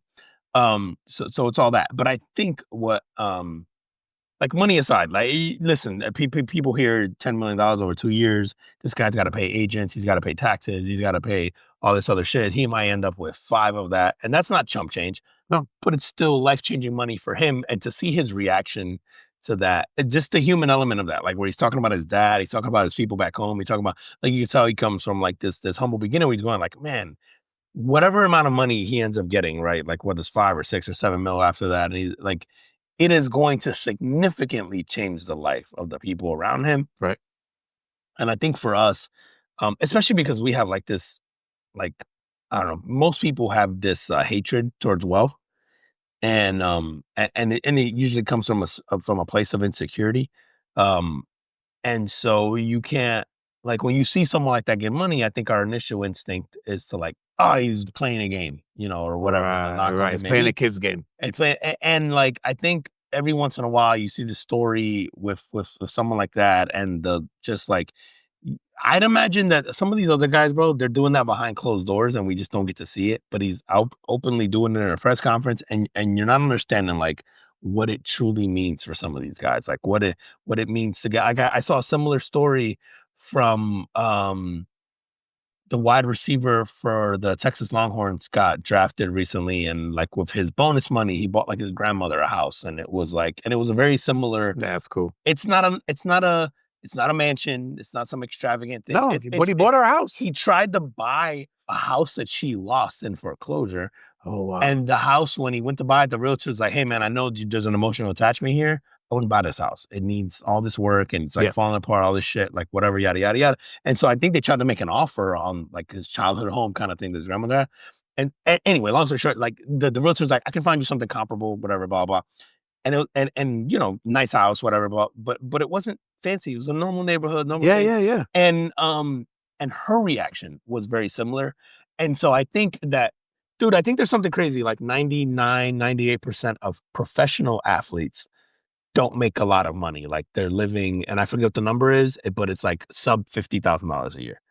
So it's all that. But I think what, like, money aside, like, listen, people hear $10 million over 2 years. This guy's got to pay agents. He's got to pay taxes. He's got to pay all this other shit. He might end up with 5 of that. And that's not chump change. No, but it's still life-changing money for him. And to see his reaction to that, just the human element of that, like, where he's talking about his dad, he's talking about his people back home. He's talking about, like, you can tell he comes from like this humble beginning where he's going like, man, whatever amount of money he ends up getting, right? Like, whether it's 5 or 6 or 7 mil after that, and he's like, it is going to significantly change the life of the people around him. Right. And I think for us, especially because we have like this, like, I don't know, most people have this hatred towards wealth. And it usually comes from a place of insecurity. And so you can't, like, when you see someone like that get money, I think our initial instinct is to, like, oh, he's playing a game, or whatever. Right. He's playing a kid's game. And like, I think every once in a while you see the story with someone like that, and just like, I'd imagine that some of these other guys, bro, they're doing that behind closed doors and we just don't get to see it. But he's out openly doing it in a press conference, and you're not understanding, like, what it truly means for some of these guys, like what it means to get. I saw a similar story from the wide receiver for the Texas Longhorns got drafted recently, and like with his bonus money, he bought like his grandmother a house, and it was a very similar. That's cool. It's not a mansion. It's not some extravagant thing. No, but he bought her house. He tried to buy a house that she lost in foreclosure. Oh, wow. And the house, when he went to buy it, the realtor was like, hey, man, I know there's an emotional attachment here. I wouldn't buy this house. It needs all this work, and it's like falling apart, all this shit, like whatever, yada, yada, yada. And so I think they tried to make an offer on like his childhood home kind of thing to his grandmother. And anyway, long story short, like the realtor's like, I can find you something comparable, whatever, blah, blah. And nice house, whatever, but it wasn't fancy. It was a normal neighborhood, normal thing. Yeah. And her reaction was very similar. And so I think that, dude, I think there's something crazy, like 99, 98% of professional athletes don't make a lot of money. Like, they're living, and I forget what the number is, but it's like sub $50,000 a year.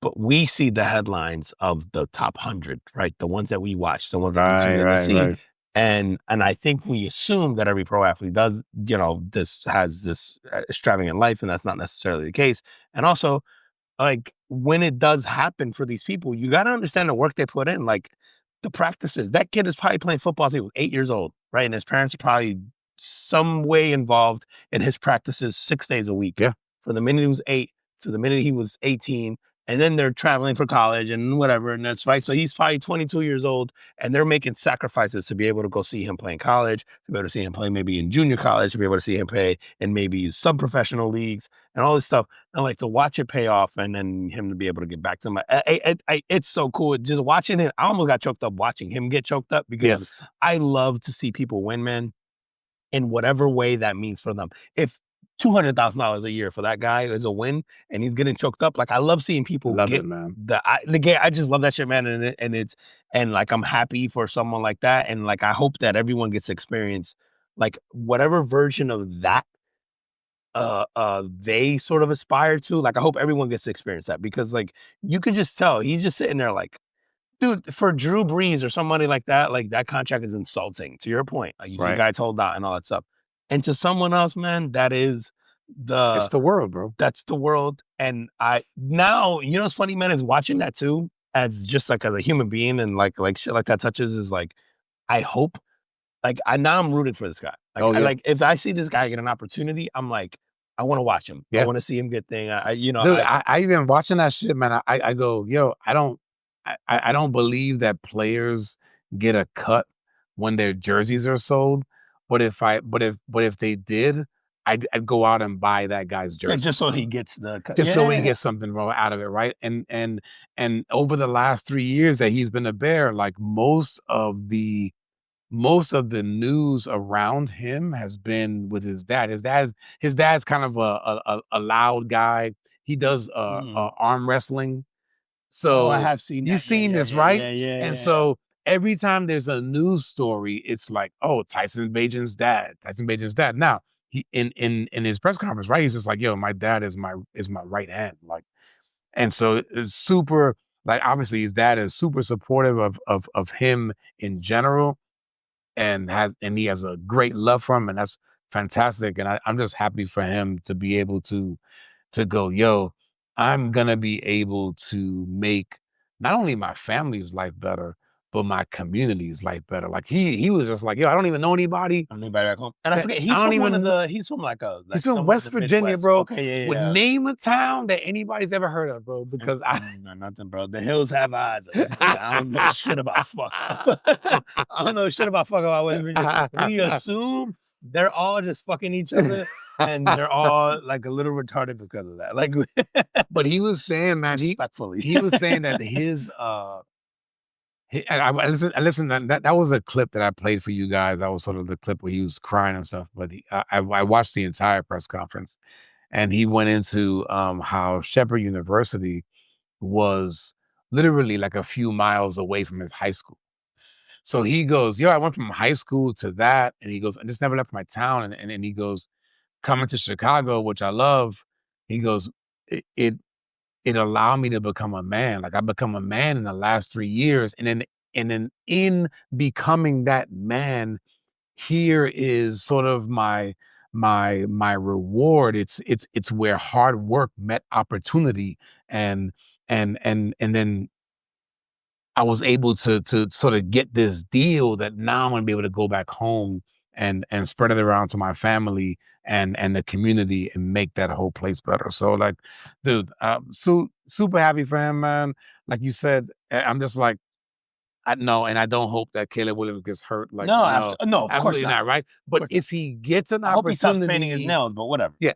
But we see the headlines of the top 100, right? The ones that we watch, the ones we continue to see. Right. And I think we assume that every pro athlete does, has this extravagant life, and that's not necessarily the case. And also, like, when it does happen for these people, you got to understand the work they put in, like the practices. That kid is probably playing football since he was 8 years old, right? And his parents are probably some way involved in his practices 6 days a week. Yeah. From the minute he was 8 to the minute he was 18. And then they're traveling for college and whatever. And that's right. So he's probably 22 years old, and they're making sacrifices to be able to go see him play in college, to be able to see him play maybe in junior college, to be able to see him play in maybe sub-professional leagues and all this stuff. And like to watch it pay off, and then him to be able to get back to him. It's so cool. Just watching it, I almost got choked up watching him get choked up, because I love to see people win, man, in whatever way that means for them. If $200,000 a year for that guy is a win, and he's getting choked up, like, I love seeing people Love get it, man. I just love that shit, man. And like, I'm happy for someone like that. And like, I hope that everyone gets to experience like whatever version of that they sort of aspire to. Like, I hope everyone gets to experience that, because like, you could just tell he's just sitting there like, dude, for Drew Brees or somebody like that contract is insulting, to your point. Like, you see guys hold out and all that stuff. And to someone else, man, that is It's the world, bro. that's the world. And now, what's funny, man, is watching that too, as just like as a human being, and like shit like that touches, is like, I hope, like, now I'm rooting for this guy. Like, like, if I see this guy get an opportunity, I'm like, I want to watch him. I want to see him get thing. Dude, I even watching that shit, man. I go, yo, I don't believe that players get a cut when their jerseys are sold. But if they did, I'd go out and buy that guy's jersey. Yeah, just so he gets the cut. Just so he gets something out of it, right? And over the last 3 years that he's been a Bear, like, most of the news around him has been with his dad. His dad's kind of a loud guy. He does arm wrestling. So I have seen that. You've seen this, right? Yeah. And so every time there's a news story, it's like, oh, Tyson Bagent's dad. Now, he in his press conference, right? He's just like, yo, my dad is my right hand. Like, and so it's super, like, obviously his dad is super supportive of him in general, and he has a great love for him, and that's fantastic. And I'm just happy for him to be able to go, yo, I'm gonna be able to make not only my family's life better, but my community's life better. Like, he was just like, yo, I don't even know anybody. Anybody back home. And I forget, he's from he's from West Virginia, bro. Okay, Would name a town that anybody's ever heard of, bro. Because nothing, bro. The hills have eyes. I don't know shit about fuck. I don't know shit about West Virginia. We assume they're all just fucking each other, and they're all like a little retarded because of that. Like, but he was saying, man, he was saying that his I listened. That was a clip that I played for you guys. That was sort of the clip where he was crying and stuff. But I watched the entire press conference, and he went into how Shepherd University was literally like a few miles away from his high school. So he goes, yo, I went from high school to that, and he goes, I just never left my town. And he goes, coming to Chicago, which I love. He goes, it allowed me to become a man. Like, I become a man in the last 3 years. And then in becoming that man, here is sort of my reward. It's where hard work met opportunity. And then I was able to sort of get this deal that now I'm gonna be able to go back home and spread it around to my family and the community and make that whole place better. So, like, dude, super happy for him, man. Like you said, I'm just like, I know, and I don't hope that Caleb Williams gets hurt. Like, no, of course absolutely not, right? But if he gets an opportunity, I hope he stops painting his nails, but whatever. Yeah.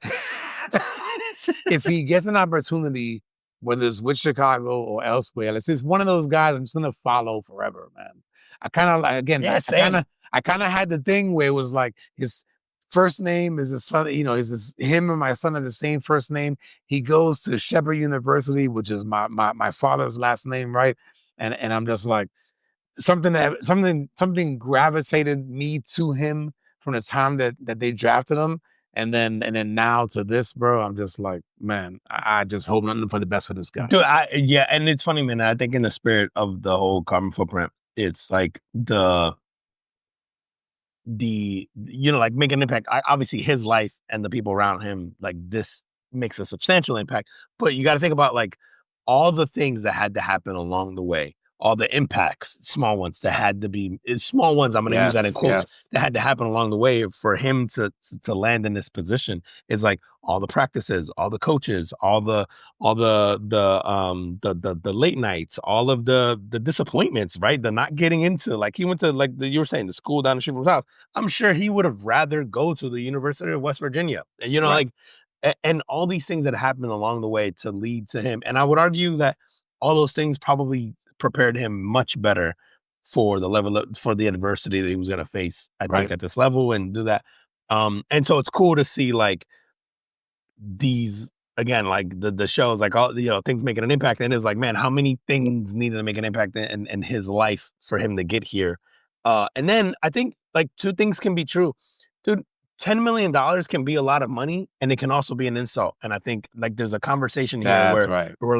If he gets an opportunity, whether it's with Chicago or elsewhere, it's just one of those guys I'm just gonna follow forever, man. I kind of like, again, I kind of had the thing where it was like his first name is his son, him and my son are the same first name. He goes to Shepherd University, which is my father's last name, right? And I'm just like, something gravitated me to him from the time that they drafted him. And then now to this, bro, I'm just like, man, I just hope nothing for the best for this guy. Dude, and it's funny, man. I think in the spirit of the whole carbon footprint, it's like like make an impact. Obviously his life and the people around him, like this makes a substantial impact, but you got to think about like all the things that had to happen along the way, all the impacts, small ones that had to be small ones. I'm going to use that in quotes that had to happen along the way for him to land in this position. Is like all the practices, all the coaches, all the late nights, all of the disappointments, right? The not getting into, like he went to like you were saying, the school down the street from his house. I'm sure he would have rather go to the University of West Virginia, and like. And all these things that happened along the way to lead to him. And I would argue that all those things probably prepared him much better for the adversity that he was going to face, I think, at this level and do that. And so it's cool to see like these, again, like the shows, like all, things making an impact. And it's like, man, how many things needed to make an impact in his life for him to get here? And then I think like two things can be true. Dude, $10 million can be a lot of money, and it can also be an insult. And I think like there's a conversation here where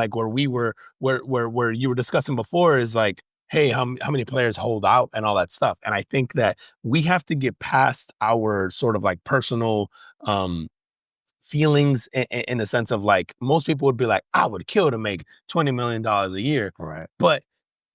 you were discussing before is like, hey, how many players hold out and all that stuff. And I think that we have to get past our sort of like personal feelings in the sense of like, most people would be like, I would kill to make $20 million a year. Right. But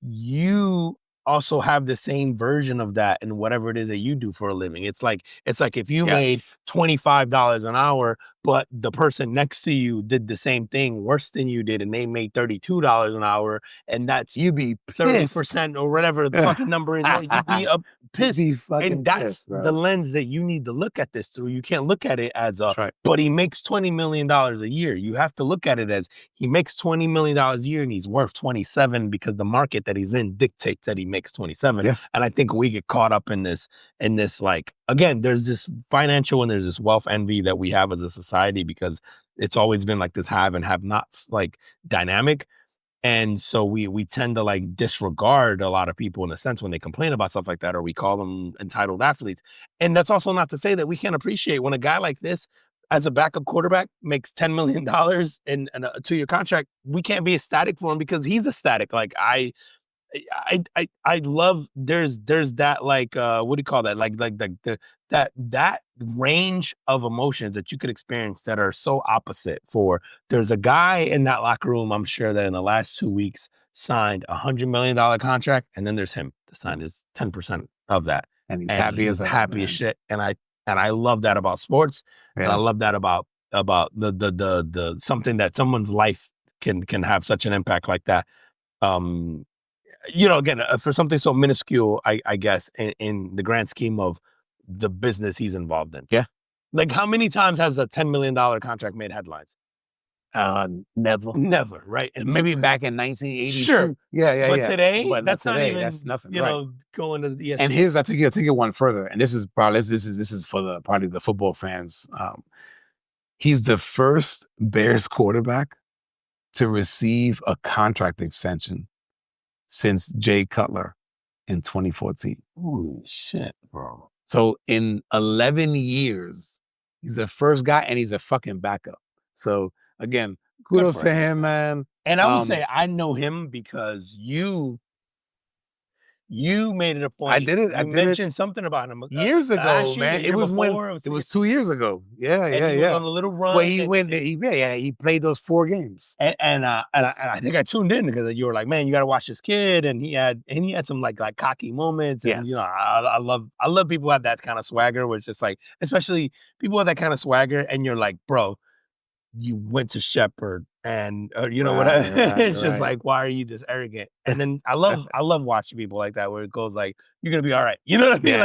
you also have the same version of that in whatever it is that you do for a living. It's like if you made $25 an hour, but the person next to you did the same thing worse than you did, and they made $32 an hour, and that's you be 30% or whatever the fucking number is, you'd be pissed. And that's the lens that you need to look at this through. You can't look at it as but he makes $20 million a year. You have to look at it as he makes $20 million a year and he's worth 27 because the market that he's in dictates that he makes 27. Yeah. And I think we get caught up in this like, again, there's this financial and there's this wealth envy that we have as a society because it's always been like this have and have nots like dynamic. And so we tend to like disregard a lot of people in a sense when they complain about stuff like that, or we call them entitled athletes. And that's also not to say that we can't appreciate when a guy like this, as a backup quarterback, makes $10 million in a 2-year contract. We can't be ecstatic for him because he's ecstatic. Like I love there's that like what do you call that, like that range of emotions that you could experience that are so opposite. There's a guy in that locker room, I'm sure, that in the last 2 weeks signed $100 million contract, and then there's him to sign his 10% of that, and he's happy as shit. And I love that about sports, and I love that about the something that someone's life can have such an impact like that. Again, for something so minuscule, I guess, in the grand scheme of the business he's involved in. Yeah. Like, how many times has a $10 million contract made headlines? Never, right? And maybe back in 1982. Sure. Yeah. But today, that's not even, that's nothing, going to the ESPN. And here's, I take it one further, and this is probably, this is for probably the football fans. He's the first Bears quarterback to receive a contract extension since Jay Cutler in 2014. Holy shit, bro. So in 11 years, he's the first guy, and he's a fucking backup. So again, kudos to him, man. And I would say I know him because you made it a point. I did it. You mentioned something about him years ago, man. It was 2 years ago. Yeah. He went on a little run. Well, he played those 4 games. And I think I tuned in because you were like, man, you got to watch this kid, and he had some like cocky moments. And I love people who have that kind of swagger, where it's just like, especially people with that kind of swagger, and you're like, bro, you went to Shepherd, and it's just like, why are you this arrogant? And then I love watching people like that, where it goes like, you're gonna be all right. You know what I mean?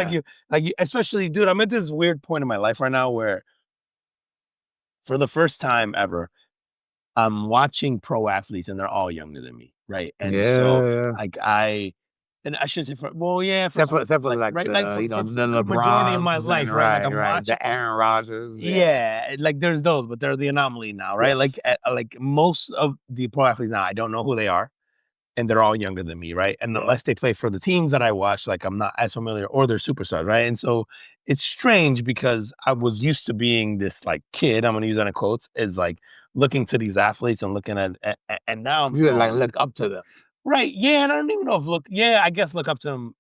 Like you, especially, dude, I'm at this weird point in my life right now where, for the first time ever, I'm watching pro athletes, and they're all younger than me, right? And like and I shouldn't say except for the majority of my life, right? Like I'm watching the Aaron Rodgers. Yeah, like there's those, but they're the anomaly now, right? Yes. Like most of the pro athletes now, I don't know who they are, and they're all younger than me, right? And unless they play for the teams that I watch, like I'm not as familiar, or they're superstars, right? And so it's strange because I was used to being this like kid, I'm gonna use that in quotes, is like looking to these athletes and looking at and now I'm like look up to them. Right, yeah, and I don't even know if I guess look up to them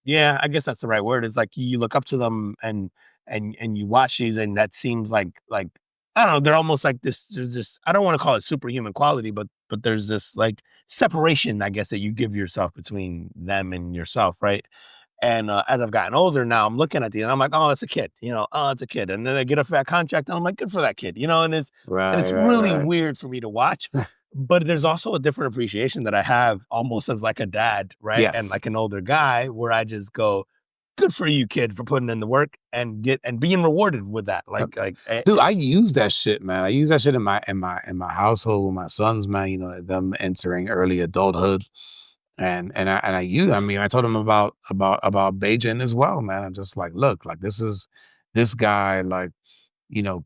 Yeah, I guess that's the right word. It's like you look up to them and you watch these, and that seems like I don't know. They're almost like this. There's this. I don't want to call it superhuman quality, but there's this like separation, I guess, that you give yourself between them and yourself, right? And as I've gotten older now, I'm looking at these and I'm like, oh, it's a kid, oh, it's a kid. And then I get a fat contract and I'm like, good for that kid, and it's really weird for me to watch. But there's also a different appreciation that I have almost as like a dad, right? Yes. And like an older guy where I just go, good for you, kid, for putting in the work and being rewarded with that. Dude, I use that shit, man. I use that shit in my household with my sons, man. Them entering early adulthood. And I use. I mean, I told him about Bagent as well, man. I'm just like, look, like this guy, like,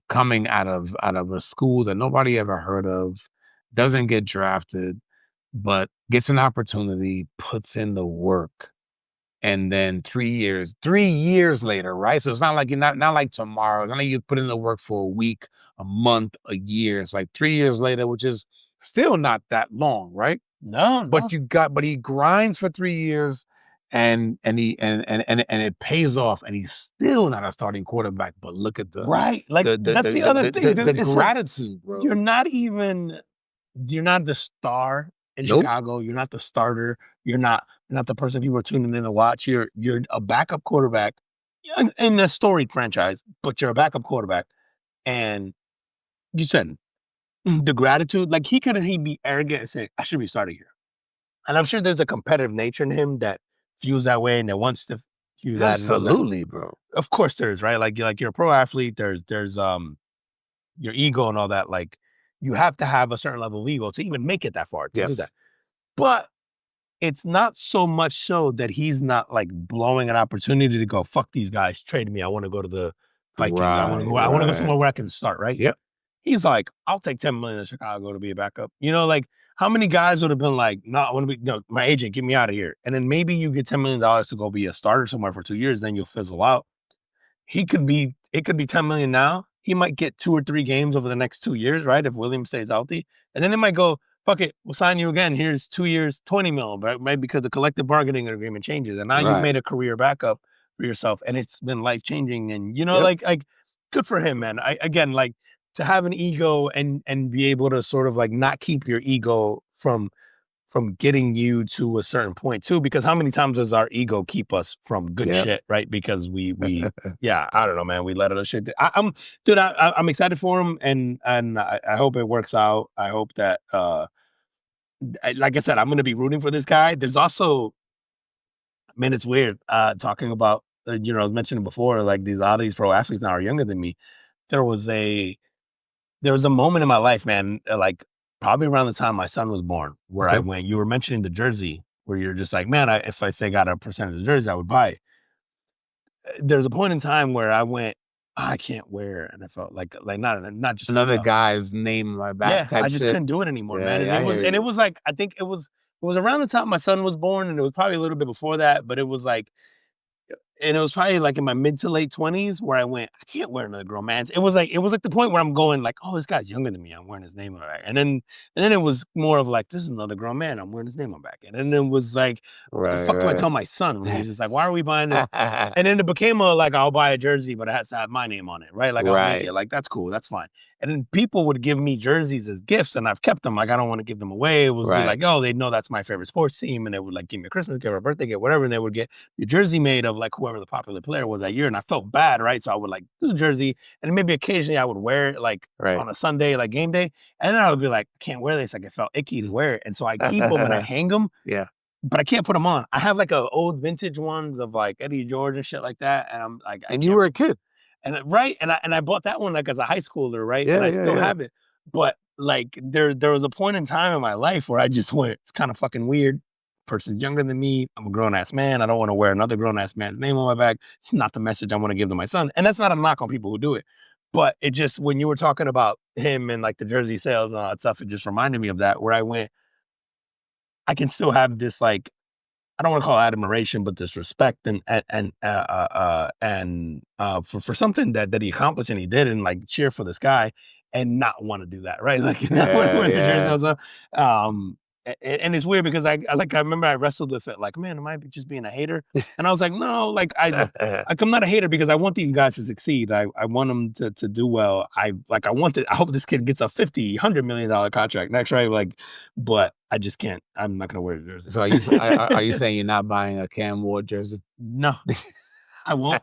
coming out of a school that nobody ever heard of, doesn't get drafted, but gets an opportunity, puts in the work, and then 3 years later, right? So it's not like not like tomorrow. It's not like you put in the work for a week, a month, a year. It's like 3 years later, which is still not that long, right? No. But he grinds for 3 years and it pays off, and he's still not a starting quarterback. But look at the right. Like that's the other thing. The gratitude, bro. You're not the star in Chicago. You're not the starter. You're not the person people are tuning in to watch. You're a backup quarterback in a storied franchise, but you're a backup quarterback. And you said the gratitude, like he'd be arrogant and say, I should be starting here. And I'm sure there's a competitive nature in him that feels that way and that wants to feel that. Absolutely, bro. Of course there is, right? Like you're a pro athlete, there's your ego and all that. Like you have to have a certain level of ego to even make it that far to do that. But it's not so much so that he's not like blowing an opportunity to go, fuck these guys, trade me. I want to go to the Vikings. I want to go somewhere where I can start, right? Yep. He's like, I'll take $10 million in Chicago to be a backup. Like how many guys would have been like, no, I want to be, no, my agent, get me out of here. And then maybe you get $10 million to go be a starter somewhere for 2 years, then you'll fizzle out. It could be $10 million now. He might get 2 or 3 games over the next 2 years, right? If Williams stays healthy. And then they might go, fuck it, we'll sign you again. Here's 2 years, $20 million, right? Maybe because the collective bargaining agreement changes. And now you've made a career backup for yourself. And it's been life-changing. And, like good for him, man. To have an ego and be able to sort of like not keep your ego from getting you to a certain point too, because how many times does our ego keep us from good shit, right? Because we I don't know, man, we let other shit. I'm excited for him, and I hope it works out. I hope that, like I said, I'm gonna be rooting for this guy. There's also, man, it's weird talking about I was mentioning before, like a lot of these pro athletes now are younger than me. There was a moment in my life, man, like probably around the time my son was born, where I went, you were mentioning the jersey, where you're just like, man, if I say got a percentage of the jersey, I would buy it. There's a point in time where I went, I can't wear it. And I felt like not just another guy's name on my back. Yeah, I just couldn't do it anymore, man. And it was like, I think it was around the time my son was born, and it was probably a little bit before that, but it was like, and it was probably like in my mid to late 20s where I went, I can't wear another grown man's. It was like the point where I'm going like, oh, this guy's younger than me. I'm wearing his name on my back. And then it was more of like, this is another grown man. I'm wearing his name on my back. And then it was like, what the fuck do I tell my son? He's just like, why are we buying this? And then it became I'll buy a jersey, but it has to have my name on it, right? Like, I'll make it. Like, that's cool. That's fine. And then people would give me jerseys as gifts, and I've kept them. Like, I don't want to give them away. It was be like, oh, they know that's my favorite sports team, and they would like give me a Christmas gift or a birthday gift, whatever, and they would get your jersey made of like whoever the popular player was that year. And I felt bad, right? So I would like do the jersey, and maybe occasionally I would wear it like on a Sunday, like game day, and then I would be like, I can't wear this. Like, it felt icky to wear it, and so I keep them and I hang them. Yeah. But I can't put them on. I have like old vintage ones of like Eddie George and shit like that, and I'm like, and you were a kid. And I bought that one like as a high schooler, right? And I still have it. But like there was a point in time in my life where I just went, it's kind of fucking weird. Person's younger than me. I'm a grown ass man. I don't want to wear another grown ass man's name on my back. It's not the message I want to give to my son. And that's not a knock on people who do it. But it just, when you were talking about him and like the jersey sales and all that stuff, it just reminded me of that, where I went, I can still have this like, I don't want to call it admiration, but this respect and for something that he accomplished and he did, and like cheer for this guy and not want to do that, right? Like, not want to wear the jersey. and it's weird because I remember I wrestled with it, like, man, am I just being a hater? And I was like, no, like I'm not a hater because I want these guys to succeed. I want them to do well. I hope this kid gets a $50-100 million contract next, right? Like, but I just can't. I'm not gonna wear the jersey. So are you saying you're not buying a Cam Ward jersey? No. I won't.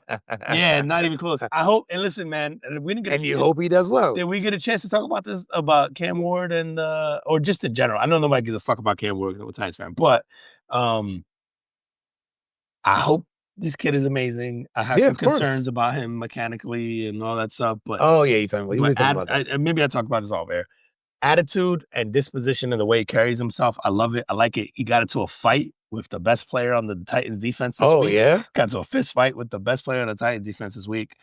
Yeah, not even close. I hope. And listen, man, we didn't get. And you hope he does well. Did we get a chance to talk about this, about Cam Ward and or just in general? I know nobody gives a fuck about Cam Ward because I'm a Titans fan, but I hope this kid is amazing. I have some concerns about him mechanically and all that stuff. But you're talking about that. Maybe I talked about this all there. Attitude and disposition and the way he carries himself, I love it. I like it. He got into a fight with the best player on the Titans defense this week. Yeah? Got into a fist fight with the best player on the Titans defense this week.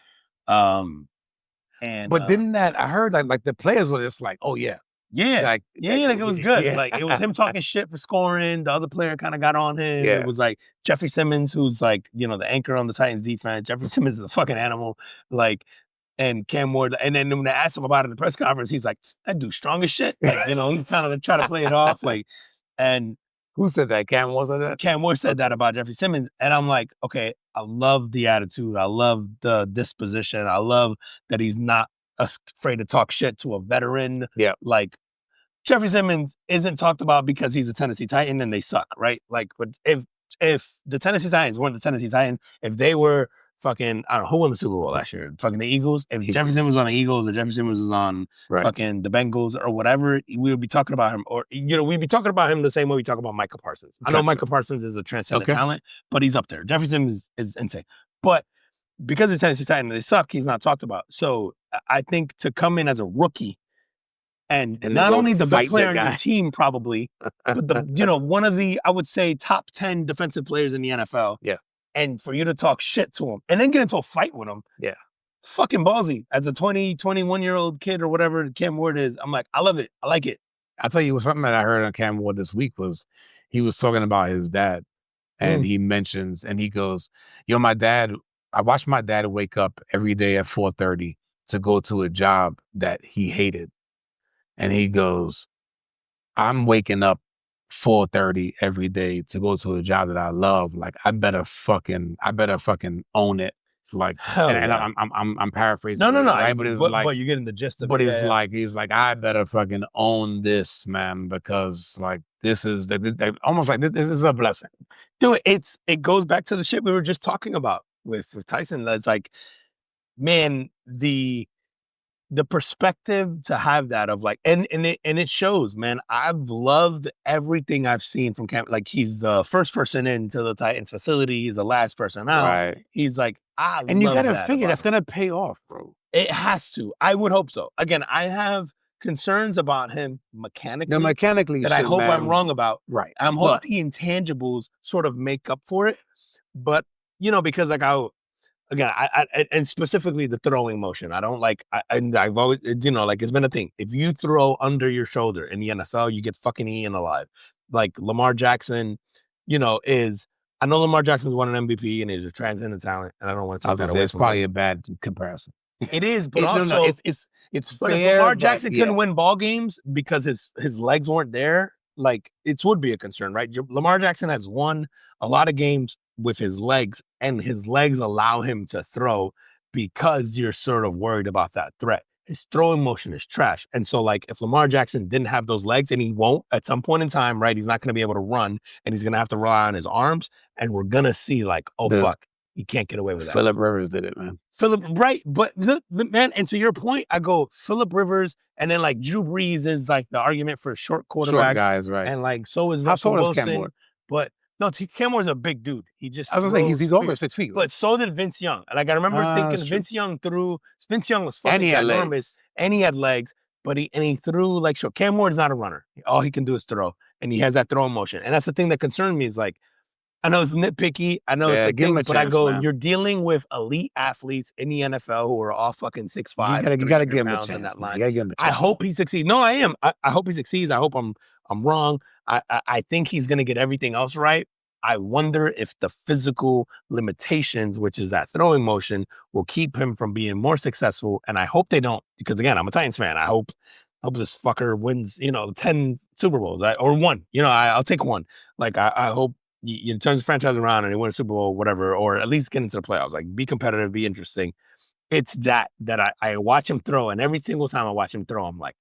But didn't that, I heard like the players were just like, oh yeah. Yeah. Like it was good. Yeah. Like it was him talking shit for scoring. The other player kind of got on him. Yeah. It was like Jeffrey Simmons, who's like, the anchor on the Titans defense. Jeffrey Simmons is a fucking animal. Like, and Cam Ward, and then when they asked him about it in the press conference, he's like, that dude's strong as shit. Like, kind of try to play it off. Like, and who said that? Cam Ward said that? Cam Ward said that about Jeffrey Simmons. And I'm like, okay, I love the attitude. I love the disposition. I love that he's not afraid to talk shit to a veteran. Yeah. Like, Jeffrey Simmons isn't talked about because he's a Tennessee Titan and they suck, right? Like, but if the Tennessee Titans weren't the Tennessee Titans, if they were fucking, I don't know, who won the Super Bowl last year? Fucking the Eagles. If Jeffrey Simmons was on the Eagles or Jeffrey Simmons was on fucking the Bengals or whatever, we would be talking about him. Or, we'd be talking about him the same way we talk about Micah Parsons. I know Micah Parsons is a transcendent talent, but he's up there. Jeffrey Simmons is insane. But because it's Tennessee Titans and they suck, he's not talked about. So I think to come in as a rookie and not only the best player on your team probably, but one of the, I would say, top 10 defensive players in the NFL. Yeah. And for you to talk shit to him and then get into a fight with him. Yeah. Fucking ballsy. As a 21-year-old kid or whatever Cam Ward is, I'm like, I love it. I like it. I'll tell you something that I heard on Cam Ward this week was he was talking about his dad. And he mentions, and he goes, I watched my dad wake up every day at 4:30 to go to a job that he hated. And he goes, I'm waking up 4:30 every day to go to a job that I love. Like, I better fucking own it. Like, I'm paraphrasing. No. Right? But you're getting the gist of it. But he's like, I better fucking own this, man, because like this is almost like this is a blessing. Dude, it goes back to the shit we were just talking about with Tyson. That's like, man, the perspective to have that of like, and it shows, man. I've loved everything I've seen from Cam. Like, he's the first person into the Titans facility. He's the last person out. Right. He's like, and you gotta figure that's gonna pay off, bro. It has to. I would hope so. Again, I have concerns about him mechanically. Mechanically, that I hope I'm wrong about. Right. I'm hoping the intangibles sort of make up for it. But because like I and specifically the throwing motion. I don't like, and I've always, like it's been a thing. If you throw under your shoulder in the NFL, you get fucking eaten alive. Like Lamar Jackson, I know Lamar Jackson's won an MVP and he's a transcendent talent, and I don't want to take that away. It's probably a bad comparison. It is, but also it's but fair. If Lamar Jackson couldn't win ball games because his legs weren't there, like it would be a concern, right? Lamar Jackson has won a lot of games with his legs, and his legs allow him to throw because you're sort of worried about that threat. His throwing motion is trash. And so like if Lamar Jackson didn't have those legs, and he won't at some point in time, right? He's not going to be able to run, and he's going to have to rely on his arms, and we're going to see like, fuck, he can't get away with that. Phillip Rivers did it, man. Right. But the man, and to your point, I go Phillip Rivers, and then like Drew Brees is like the argument for short quarterbacks. Short guys, right. And like so is Russell Wilson. Cam Ward? But no, Cam Ward's a big dude. He just, I was gonna say he's over 6 feet. But so did Vince Young. And like I remember thinking Vince Young was fucking and he had enormous, legs. And he had legs, but he threw like short. Cam Ward's not a runner. All he can do is throw, and he has that throwing motion. And that's the thing that concerned me is like, I know it's nitpicky. I know it's a thing, but I go, you're dealing with elite athletes in the NFL who are all fucking 6'5". You gotta give him a chance. I hope he succeeds. No, I am. I hope he succeeds. I hope I'm wrong. I think he's gonna get everything else right. I wonder if the physical limitations, which is that throwing motion, will keep him from being more successful. And I hope they don't, because again, I'm a Titans fan. I hope hope this fucker wins, 10 Super Bowls or one. I'll take one. Like, I hope he turns the franchise around and he wins a Super Bowl, whatever, or at least get into the playoffs. Like, be competitive, be interesting. It's that I watch him throw, and every single time I watch him throw, I'm like,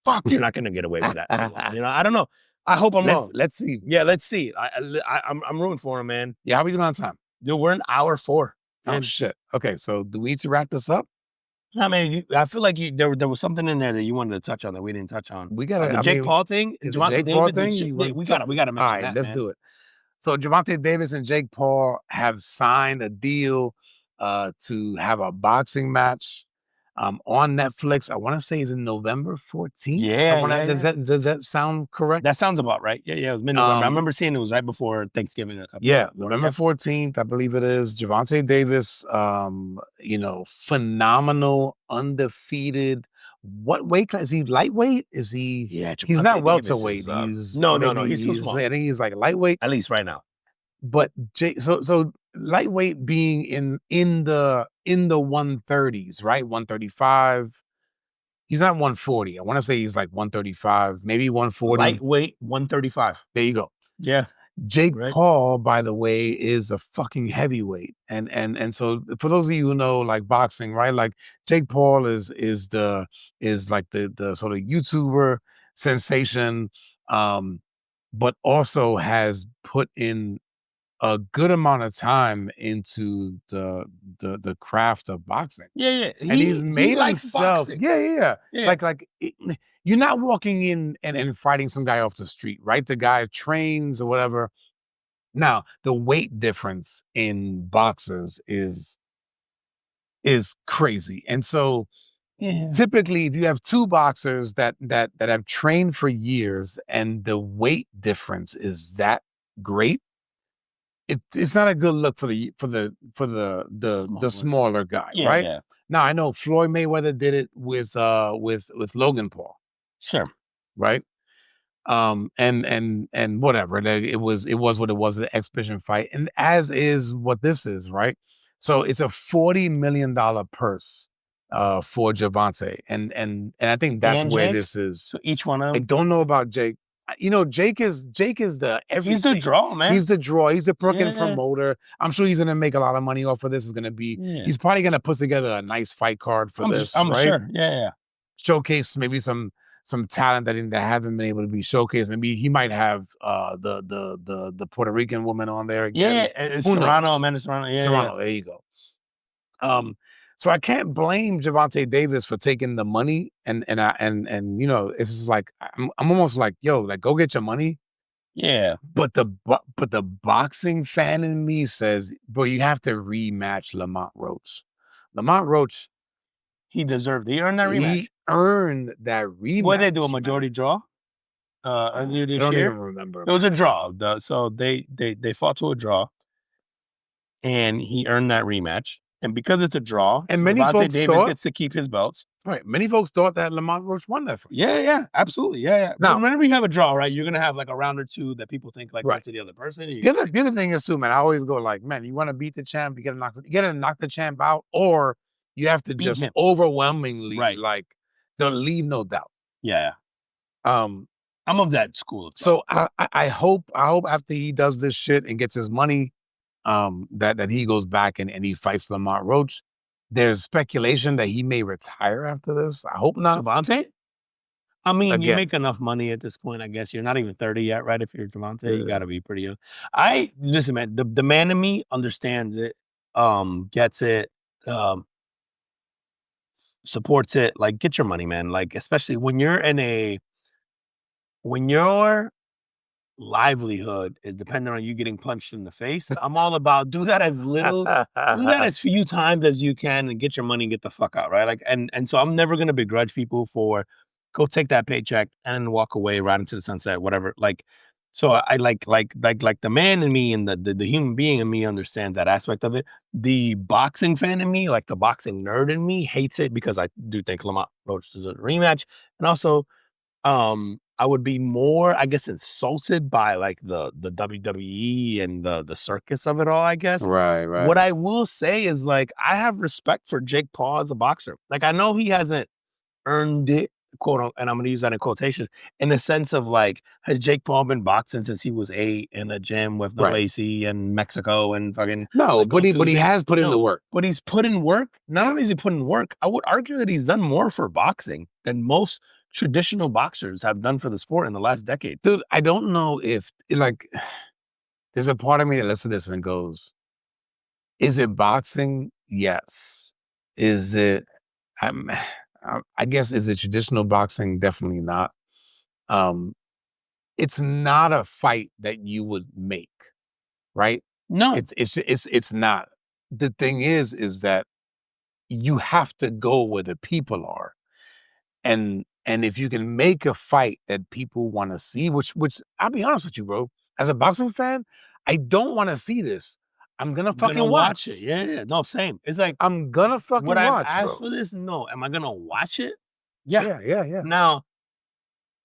fuck, you're not going to get away with that. I don't know. I hope I'm wrong. Let's see. Yeah, let's see. I'm rooting for him, man. Yeah, how are we doing on time? Dude, we're in hour 4. Oh, shit. Okay, so do we need to wrap this up? I mean, I feel like there was something in there that you wanted to touch on that we didn't touch on. We got the Jake Paul thing, Gervonta Davis. We got to mention that. All right, let's do it. So Gervonta Davis and Jake Paul have signed a deal to have a boxing match on Netflix. I want to say it's in November 14th. Yeah, Does that sound correct? That sounds about right. Yeah, it was mid-November. I remember seeing it was right before Thanksgiving. November 14th, I believe it is. Gervonta Davis, phenomenal, undefeated. What weight class? Is he lightweight? Is he? Yeah, he's not welterweight. No, he's too small. I think he's like lightweight. At least right now. But so lightweight being in the 130s, right? 135. He's not 140. I want to say he's like 135, maybe 140. Lightweight 135. There you go. Yeah. Jake Paul, by the way, is a fucking heavyweight. And so for those of you who know like boxing, right? Like Jake Paul is like the sort of YouTuber sensation, but also has put in a good amount of time into the craft of boxing. Yeah. And he's made himself. Boxing. Yeah. You're not walking in and fighting some guy off the street, right? The guy trains or whatever. Now, the weight difference in boxers is crazy. And so typically if you have two boxers that have trained for years and the weight difference is that great, it's not a good look for the smaller guy, right? Yeah. Now I know Floyd Mayweather did it with Logan Paul. Sure. Right. And whatever. It was what it was, an exhibition fight. And as is what this is, right? So it's a $40 million purse for Gervonta. And I think that's where this is. So each one of them. I don't know about Jake. Jake is the everything. He's the draw, man. He's the draw. He's the freaking promoter. I'm sure he's gonna make a lot of money off of this. Is gonna be. He's probably gonna put together a nice fight card for this. I'm right? sure. Yeah. Showcase maybe some talent that haven't been able to be showcased. Maybe he might have the Puerto Rican woman on there again. Yeah, Serrano, Amanda Serrano. Yeah, Serrano. There you go. So I can't blame Gervonta Davis for taking the money and it's just like I'm almost like, yo, like go get your money. Yeah. But the boxing fan in me says, bro, you have to rematch Lamont Roach. Lamont Roach, he deserved. He earned that rematch. He earned that rematch. What did they do? A majority draw? I don't even remember. It was a draw. So they fought to a draw, and he earned that rematch. And because it's a draw, and many folks Davis gets to keep his belts. Right. Many folks thought that Lamont Roach won that fight. Yeah, absolutely. Yeah. Now, but whenever you have a draw, right, you're gonna have like a round or two that people think like went to the other person. The other thing is too, man, I always go like, man, you want to beat the champ, you gotta knock the champ out, or you have to just overwhelmingly like don't leave no doubt. Yeah. I'm of that school of thought. So I hope after he does this shit and gets his money, that he goes back and he fights Lamont Roach. There's speculation that he may retire after this. I hope not. Gervonta? I mean, you make enough money at this point, I guess. You're not even 30 yet, right? If you're Gervonta, you gotta be pretty young. Listen, man, the man in me understands it, gets it, supports it. Like, get your money, man. Like, especially when your livelihood is dependent on you getting punched in the face. I'm all about do that as few times as you can and get your money and get the fuck out, right? Like, and so I'm never gonna begrudge people for go take that paycheck and walk away right into the sunset, whatever. Like, so I like the man in me and the human being in me understands that aspect of it. The boxing fan in me, like the boxing nerd in me, hates it because I do think Lamont Roach deserves a rematch, and also I would be more, I guess, insulted by like the WWE and the circus of it all, I guess. Right. What I will say is like, I have respect for Jake Paul as a boxer. Like, I know he hasn't earned it quote, and I'm going to use that in quotations, in the sense of like, has Jake Paul been boxing since he was 8 in a gym with the Right. Lacey and Mexico and fucking? No, like, but he has put in the No. work. But he's put in work. Not only is he put in work, I would argue that he's done more for boxing than most traditional boxers have done for the sport in the last decade. Dude, I don't know if, like, there's a part of me that listens to this and goes, is it boxing? Yes. Is it, I guess, is it traditional boxing? Definitely not. It's not a fight that you would make, right? No. It's not. The thing is that you have to go where the people are. And if you can make a fight that people want to see, which I'll be honest with you, bro, as a boxing fan, I don't want to see this. I'm gonna fucking watch it. Yeah. No, same. It's like, I'm gonna fucking would watch, I ask bro. for this? No. Am I gonna watch it? Yeah. Yeah. Now,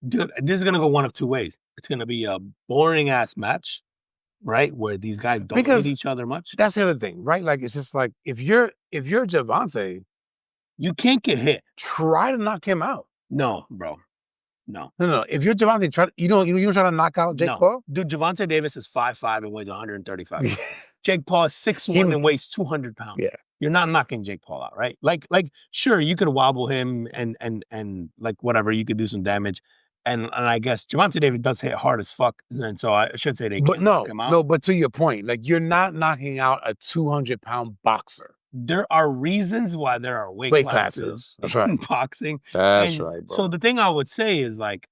dude, this is gonna go one of two ways. It's gonna be a boring ass match, right? Where these guys don't hit each other much. That's the other thing, right? Like, it's just like, if you're Gervonta, you can't get hit. Try to knock him out. No, bro. No. If you're Gervonta, you don't try to knock out Jake Paul? Dude, Gervonta Davis is 5'5" and weighs 135 pounds. Jake Paul is 6'1" and weighs 200 pounds. Yeah. You're not knocking Jake Paul out, right? Like, sure, you could wobble him and like whatever, you could do some damage. And I guess Gervonta Davis does hit hard as fuck. And so I should say they can't knock him out. No, but to your point, like, you're not knocking out a 200-pound boxer. There are reasons why there are weight classes That's in right. boxing. That's right, bro. So the thing I would say is, like,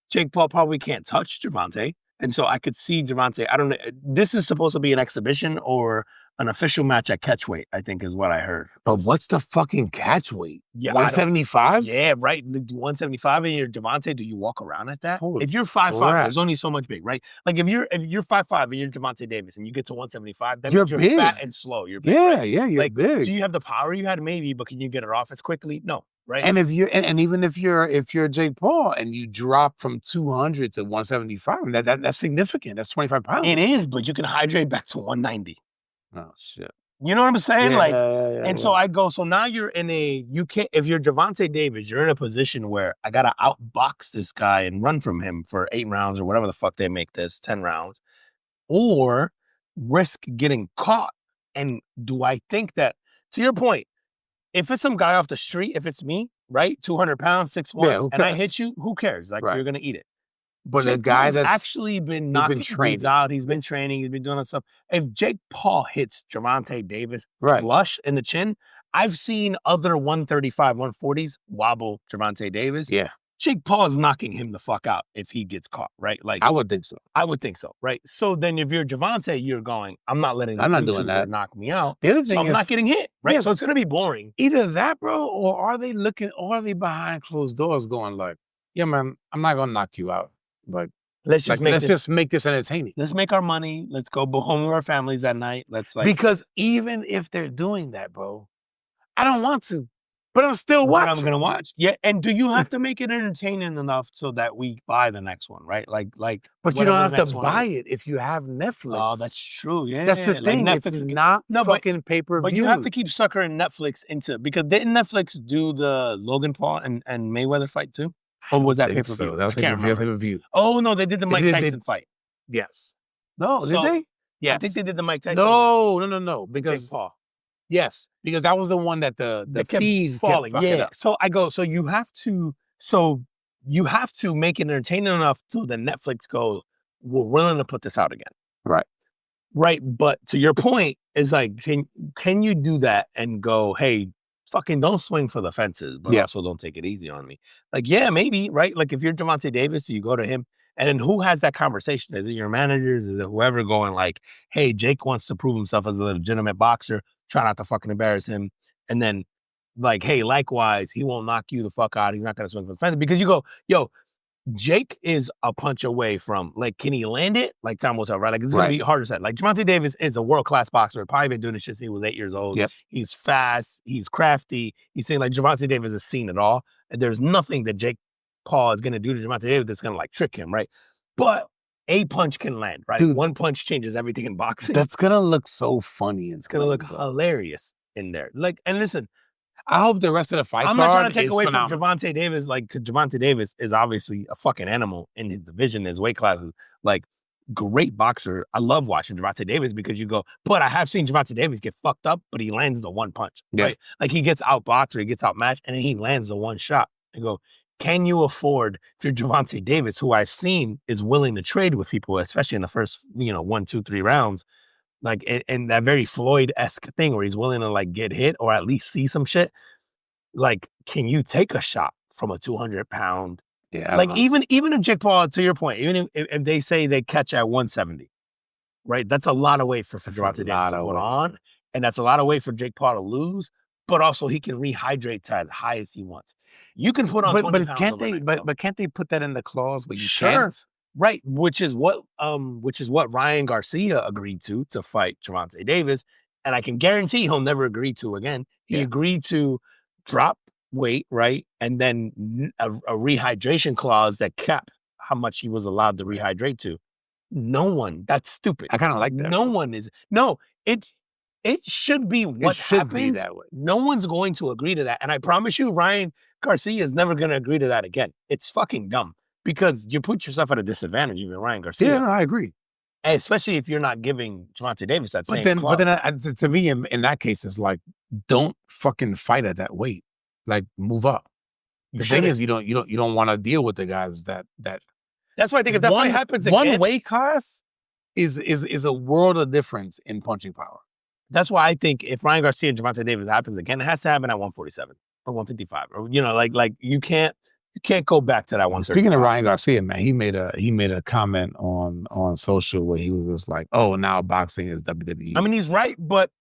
Jake Paul probably can't touch Gervonta. And so I could see Gervonta, I don't know, this is supposed to be an exhibition or an official match at catchweight, I think is what I heard. But what's the fucking catch weight? Yeah, 175? Yeah, right. 175 and you're Gervonta, do you walk around at that? Holy if you're 5'5", crap. there's only so much big, right? Like if you're 5'5" and you're Gervonta Davis and you get to 175, that means you're big. fat and slow. You're big, Yeah, right? you're like, big. Do you have the power you had? Maybe, but can you get it off as quickly? No, right? And if you and even if you're Jake Paul and you drop from 200 to 175, that's significant. That's 25 pounds. It is, but you can hydrate back to 190. Oh shit. You know what I'm saying? Yeah, so I go, so now you're in if you're Gervonta Davis, you're in a position where I got to outbox this guy and run from him for 8 rounds or whatever the fuck they make this, 10 rounds, or risk getting caught. And do I think that, to your point, if it's some guy off the street, if it's me, right, 200 pounds, 6'1", and I hit you, who cares? Like, you're going to eat it. But a guy that's actually been knocking dudes out, he's been training, he's been doing that stuff. If Jake Paul hits Gervonta Davis flush in the chin, I've seen other 135, 140s wobble Gervonta Davis. Yeah. Jake Paul is knocking him the fuck out if he gets caught, right? Like, I would think so. I would think so, right? So then if you're Gervonta, you're going, I'm not letting I'm not doing that. knock me out. The other thing so I'm is, not getting hit, right? Yeah, so it's going to be boring. Either that, bro, or are they behind closed doors going like, yeah, man, I'm not going to knock you out. But let's just make this entertaining. Let's make our money. Let's go home with our families at night. Because even if they're doing that, bro, I don't want to, but I'm still watching. I'm gonna watch. Yeah, and do you have to make it entertaining enough so that we buy the next one, right? But you don't have to buy it if you have Netflix. Oh, that's true. Yeah, that's the thing. Netflix, it's not fucking pay-per-view. But you have to keep suckering Netflix into, because didn't Netflix do the Logan Paul and Mayweather fight too? Or was that pay-per-view? So. That was pay-per-view. Oh, no, they did the Mike Tyson fight. Yes. No, did they? Yeah. I think they did the Mike Tyson No. Because Jake Paul. Yes, because that was the one that the fees falling. Kept yeah. up. So I go, so you have to make it entertaining enough so that Netflix goes, we're willing to put this out again. Right. Right. But to your point, is like, can you do that and go, hey, fucking don't swing for the fences, but also don't take it easy on me. Like, yeah, maybe, right? Like if you're Gervonta Davis, you go to him, and then who has that conversation? Is it your managers? Is it whoever going like, hey, Jake wants to prove himself as a legitimate boxer, try not to fucking embarrass him. And then like, hey, likewise, he won't knock you the fuck out. He's not going to swing for the fence. Because you go, yo, Jake is a punch away from, like, can he land it? Like Tom will tell, right? Like, it's going to be hard to say. Like, Gervonta Davis is a world-class boxer. Probably been doing this shit since he was 8 years old. Yep. He's fast. He's crafty. He's saying, like, Gervonta Davis has seen it all. And there's nothing that Jake Paul is going to do to Gervonta Davis that's going to, like, trick him, right? But a punch can land, right? Dude, one punch changes everything in boxing. That's going to look so funny. It's going to look hilarious in there. Like, and listen, I hope the rest of the fight I'm not trying card to take is away phenomenal. from Gervonta Davis. Like, 'cause Gervonta Davis is obviously a fucking animal in his division, his weight classes. Like, great boxer. I love watching Gervonta Davis because you go, but I have seen Gervonta Davis get fucked up, but he lands the one punch, right? Like, he gets outboxed or he gets outmatched, and then he lands the one shot. I go, can you afford, if you're Gervonta Davis, who I've seen is willing to trade with people, especially in the first, 1, 2, 3 rounds, like, and that very Floyd-esque thing where he's willing to, like, get hit or at least see some shit. Like, can you take a shot from a 200-pound? Yeah, Like, even if Jake Paul, to your point, even if they say they catch at 170, right? That's a lot of weight for Gervonta Davis to put on, and that's a lot of weight for Jake Paul to lose. But also, he can rehydrate to as high as he wants. You can put on 20 pounds can't they? overnight, But can't they put that in the clause where you Sure. can't? Right, which is what Ryan Garcia agreed to fight Gervonta Davis, and I can guarantee he'll never agree to again. He agreed to drop weight, right, and then a rehydration clause that kept how much he was allowed to rehydrate to. No one. That's stupid. I kind of like that. No one is. No, it should be what should happens. be that way. No one's going to agree to that, and I promise you, Ryan Garcia is never going to agree to that again. It's fucking dumb. Because you put yourself at a disadvantage if you're Ryan Garcia. Yeah, no, I agree. Especially if you're not giving Gervonta Davis that same clause. But then to me, in that case, it's like, don't fucking fight at that weight. Like, move up. The thing is, you don't want to deal with the guys that. That's why I think if that fight happens again, one weight class is a world of difference in punching power. That's why I think if Ryan Garcia and Gervonta Davis happens again, it has to happen at 147 or 155, or like you can't go back to that one. Speaking of Ryan Garcia, man, he made a comment on social where he was just like, "Oh, now boxing is WWE." I mean, he's right, but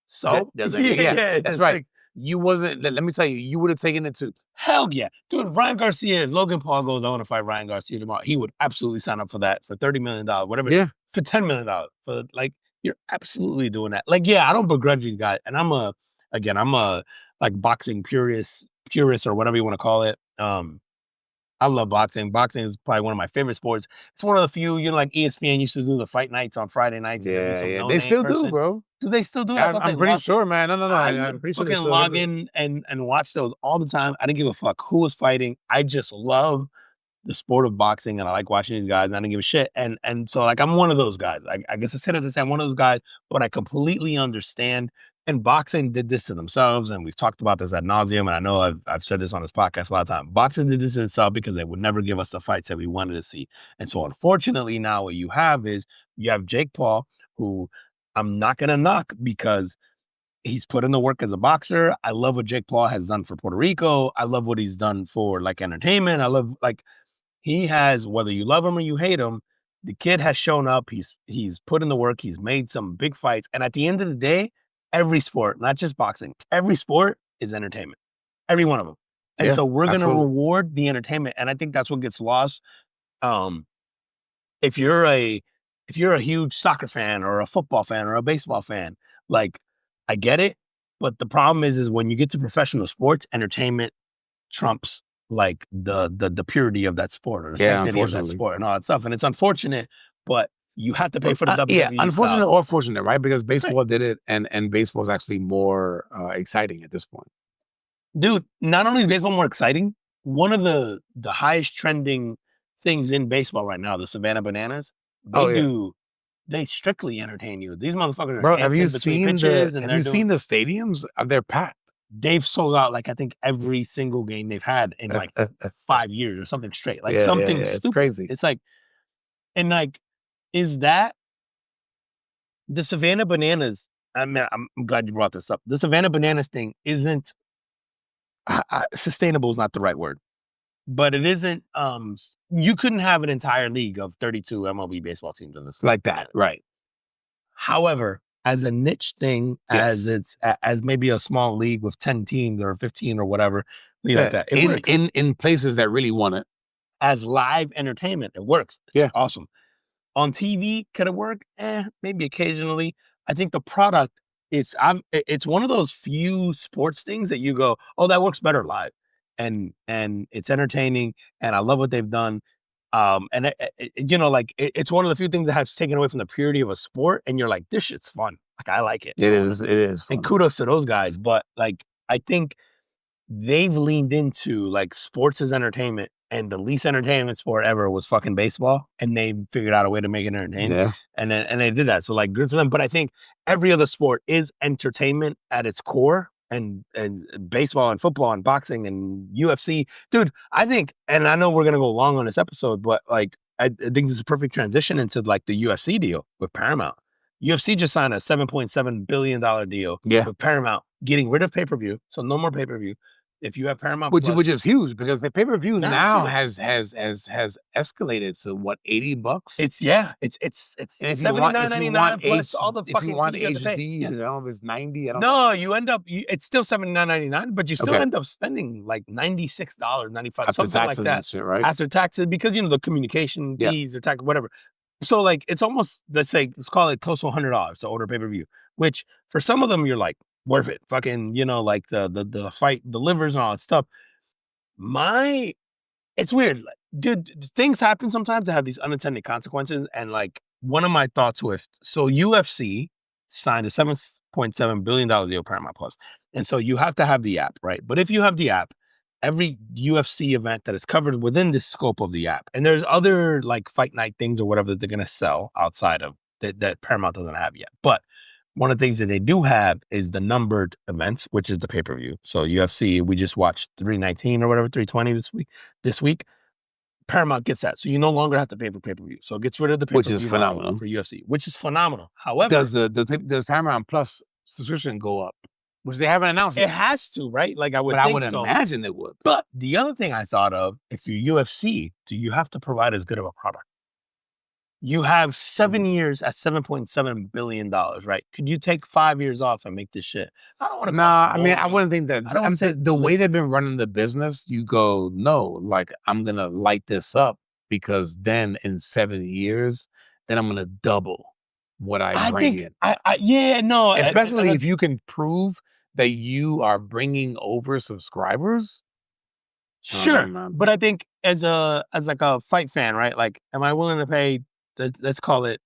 so that's that's right. Like, you wasn't. Let me tell you, you would have taken it too. Hell yeah, dude. Ryan Garcia, if Logan Paul goes, I want to fight Ryan Garcia tomorrow. He would absolutely sign up for that for $30 million, whatever. Yeah, for $10 million. For like, you're absolutely doing that. Like, yeah, I don't begrudge these guys, and I'm a like boxing purist or whatever you want to call it. I love boxing. Boxing is probably one of my favorite sports. It's one of the few, like ESPN used to do the fight nights on Friday nights. Yeah. They still do, bro. Do they still do that? I'm pretty sure, man. No. I'm pretty sure they fucking still log do. in and watch those all the time. I didn't give a fuck who was fighting. I just love the sport of boxing, and I like watching these guys, and I didn't give a shit. And so, like, I'm one of those guys. I guess I said it to say I'm one of those guys, but I completely understand. And boxing did this to themselves, and we've talked about this ad nauseum, and I know I've said this on this podcast a lot of times. Boxing did this to itself because they would never give us the fights that we wanted to see. And so, unfortunately, now what you have is you have Jake Paul, who I'm not going to knock because he's put in the work as a boxer. I love what Jake Paul has done for Puerto Rico. I love what he's done for, like, entertainment. I love, like, he has, whether you love him or you hate him, the kid has shown up. He's put in the work. He's made some big fights. And at the end of the day, every sport, not just boxing, every sport is entertainment. Every one of them. And so we're going to reward the entertainment. And I think that's what gets lost. If you're a huge soccer fan or a football fan or a baseball fan, like, I get it. But the problem is when you get to professional sports, entertainment trumps, like, the purity of that sport or the sanctity of that sport and all that stuff. And it's unfortunate, but you have to pay for the WWE. Yeah, unfortunate or fortunate, right? Because baseball did it, and baseball is actually more exciting at this point. Dude, not only is baseball more exciting, one of the highest trending things in baseball right now, the Savannah Bananas, they strictly entertain you. These motherfuckers are dancing between pitches. Have you seen the stadiums? They're packed. They've sold out, like, I think every single game they've had in, like, 5 years or something straight. Like, something stupid. It's crazy. It's like, and, like, is that the Savannah Bananas? I mean, I'm glad you brought this up. The Savannah Bananas thing isn't sustainable is not the right word, but it isn't. You couldn't have an entire league of 32 MLB baseball teams in this like that, right? However, as a niche thing, as maybe a small league with 10 teams or 15 or whatever, like that, it works. In places that really want it. As live entertainment, it works. It's awesome. On TV, could it work? Maybe occasionally. I think the product, it's one of those few sports things that you go, oh, that works better live. And it's entertaining, and I love what they've done. And it's one of the few things that has taken away from the purity of a sport, and you're like, this shit's fun. Like, I like it. It is fun. And kudos to those guys. But, like, I think they've leaned into like sports as entertainment, and the least entertainment sport ever was fucking baseball, and they figured out a way to make it entertaining. Yeah. And they did that. So like good for them. But I think every other sport is entertainment at its core. And baseball and football and boxing and UFC. Dude, I think, and I know we're gonna go long on this episode, but like I think this is a perfect transition into like the UFC deal with Paramount. UFC just signed a $7.7 billion deal with Paramount, getting rid of pay-per-view. So no more pay-per-view. If you have Paramount which Plus, is huge because the pay-per-view now has escalated to what, $80? It's $79.99 plus all the fucking if you want fees you have to pay. HD, I don't know if it's 90. I don't No, you end up it's still $79.99, but you still end up spending like $96, $95, after something taxes like that. and shit, right? After taxes, because the communication fees or tax, whatever. So like it's almost, let's call it close to $100 to order pay-per-view, which for some of them you're like, worth it. Fucking, like the fight, the livers and all that stuff. It's weird. Dude, things happen sometimes that have these unintended consequences. And like one of my thoughts so UFC signed a $7.7 billion deal with Paramount Plus. And so you have to have the app, right? But if you have the app, every UFC event that is covered within the scope of the app, and there's other like fight night things or whatever that they're going to sell outside of that Paramount doesn't have yet. But one of the things that they do have is the numbered events, which is the pay-per-view. So UFC, we just watched 319 or whatever, 320 this week. Paramount gets that. So you no longer have to pay for pay-per-view. So it gets rid of the pay-per-view. Which is phenomenal. For UFC, which is phenomenal. However, does Paramount Plus subscription go up? Which they haven't announced yet. It has to, right? Like I would but think I would so. imagine it would. But the other thing I thought of, if you're UFC, do you have to provide as good of a product? You have 7 years at $7.7 billion, right? Could you take 5 years off and make this shit? I don't want to. Nah, I mean, I wouldn't think that. I don't say the way they've been running the business, you go, no, like I'm going to light this up because then in 7 years, then I'm going to double what I bring in. Especially if you can prove that you are bringing over subscribers. Sure. But I think as like a fight fan, right? Like, am I willing to pay, let's call it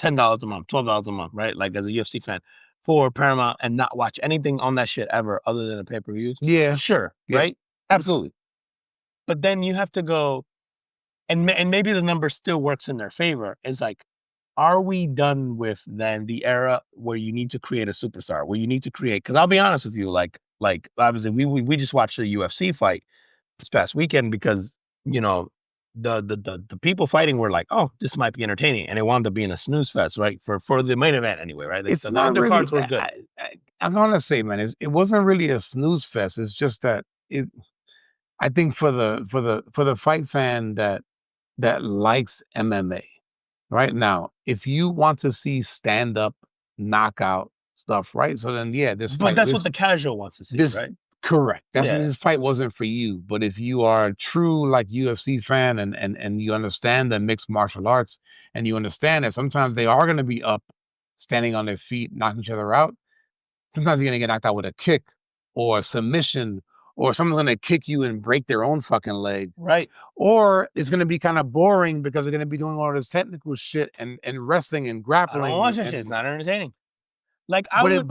$10 a month, $12 a month, right? Like as a UFC fan for Paramount and not watch anything on that shit ever other than the pay-per-views? Yeah. Sure. Yeah. Right? Absolutely. But then you have to go, and maybe the number still works in their favor. It's like, are we done with then the era where you need to create a superstar, where you need to create, because I'll be honest with you, like obviously we just watched the UFC fight this past weekend because, the people fighting were like, oh, this might be entertaining. And it wound up being a snooze fest, right? For the main event anyway, right? Like, It's the not really, undercards were good. I'm going to say, man, it wasn't really a snooze fest. It's just that I think for the fight fan that likes MMA right now, if you want to see stand up knockout stuff, right? So then, But that's what the casual wants to see, right? Correct. This fight wasn't for you. But if you are a true like UFC fan and you understand the mixed martial arts and you understand that sometimes they are going to be up, standing on their feet, knocking each other out. Sometimes you're going to get knocked out with a kick or a submission, or someone's going to kick you and break their own fucking leg. Right. Or it's going to be kind of boring because they're going to be doing all this technical shit and wrestling and grappling. I don't watch that shit. It's not entertaining. Like, but it's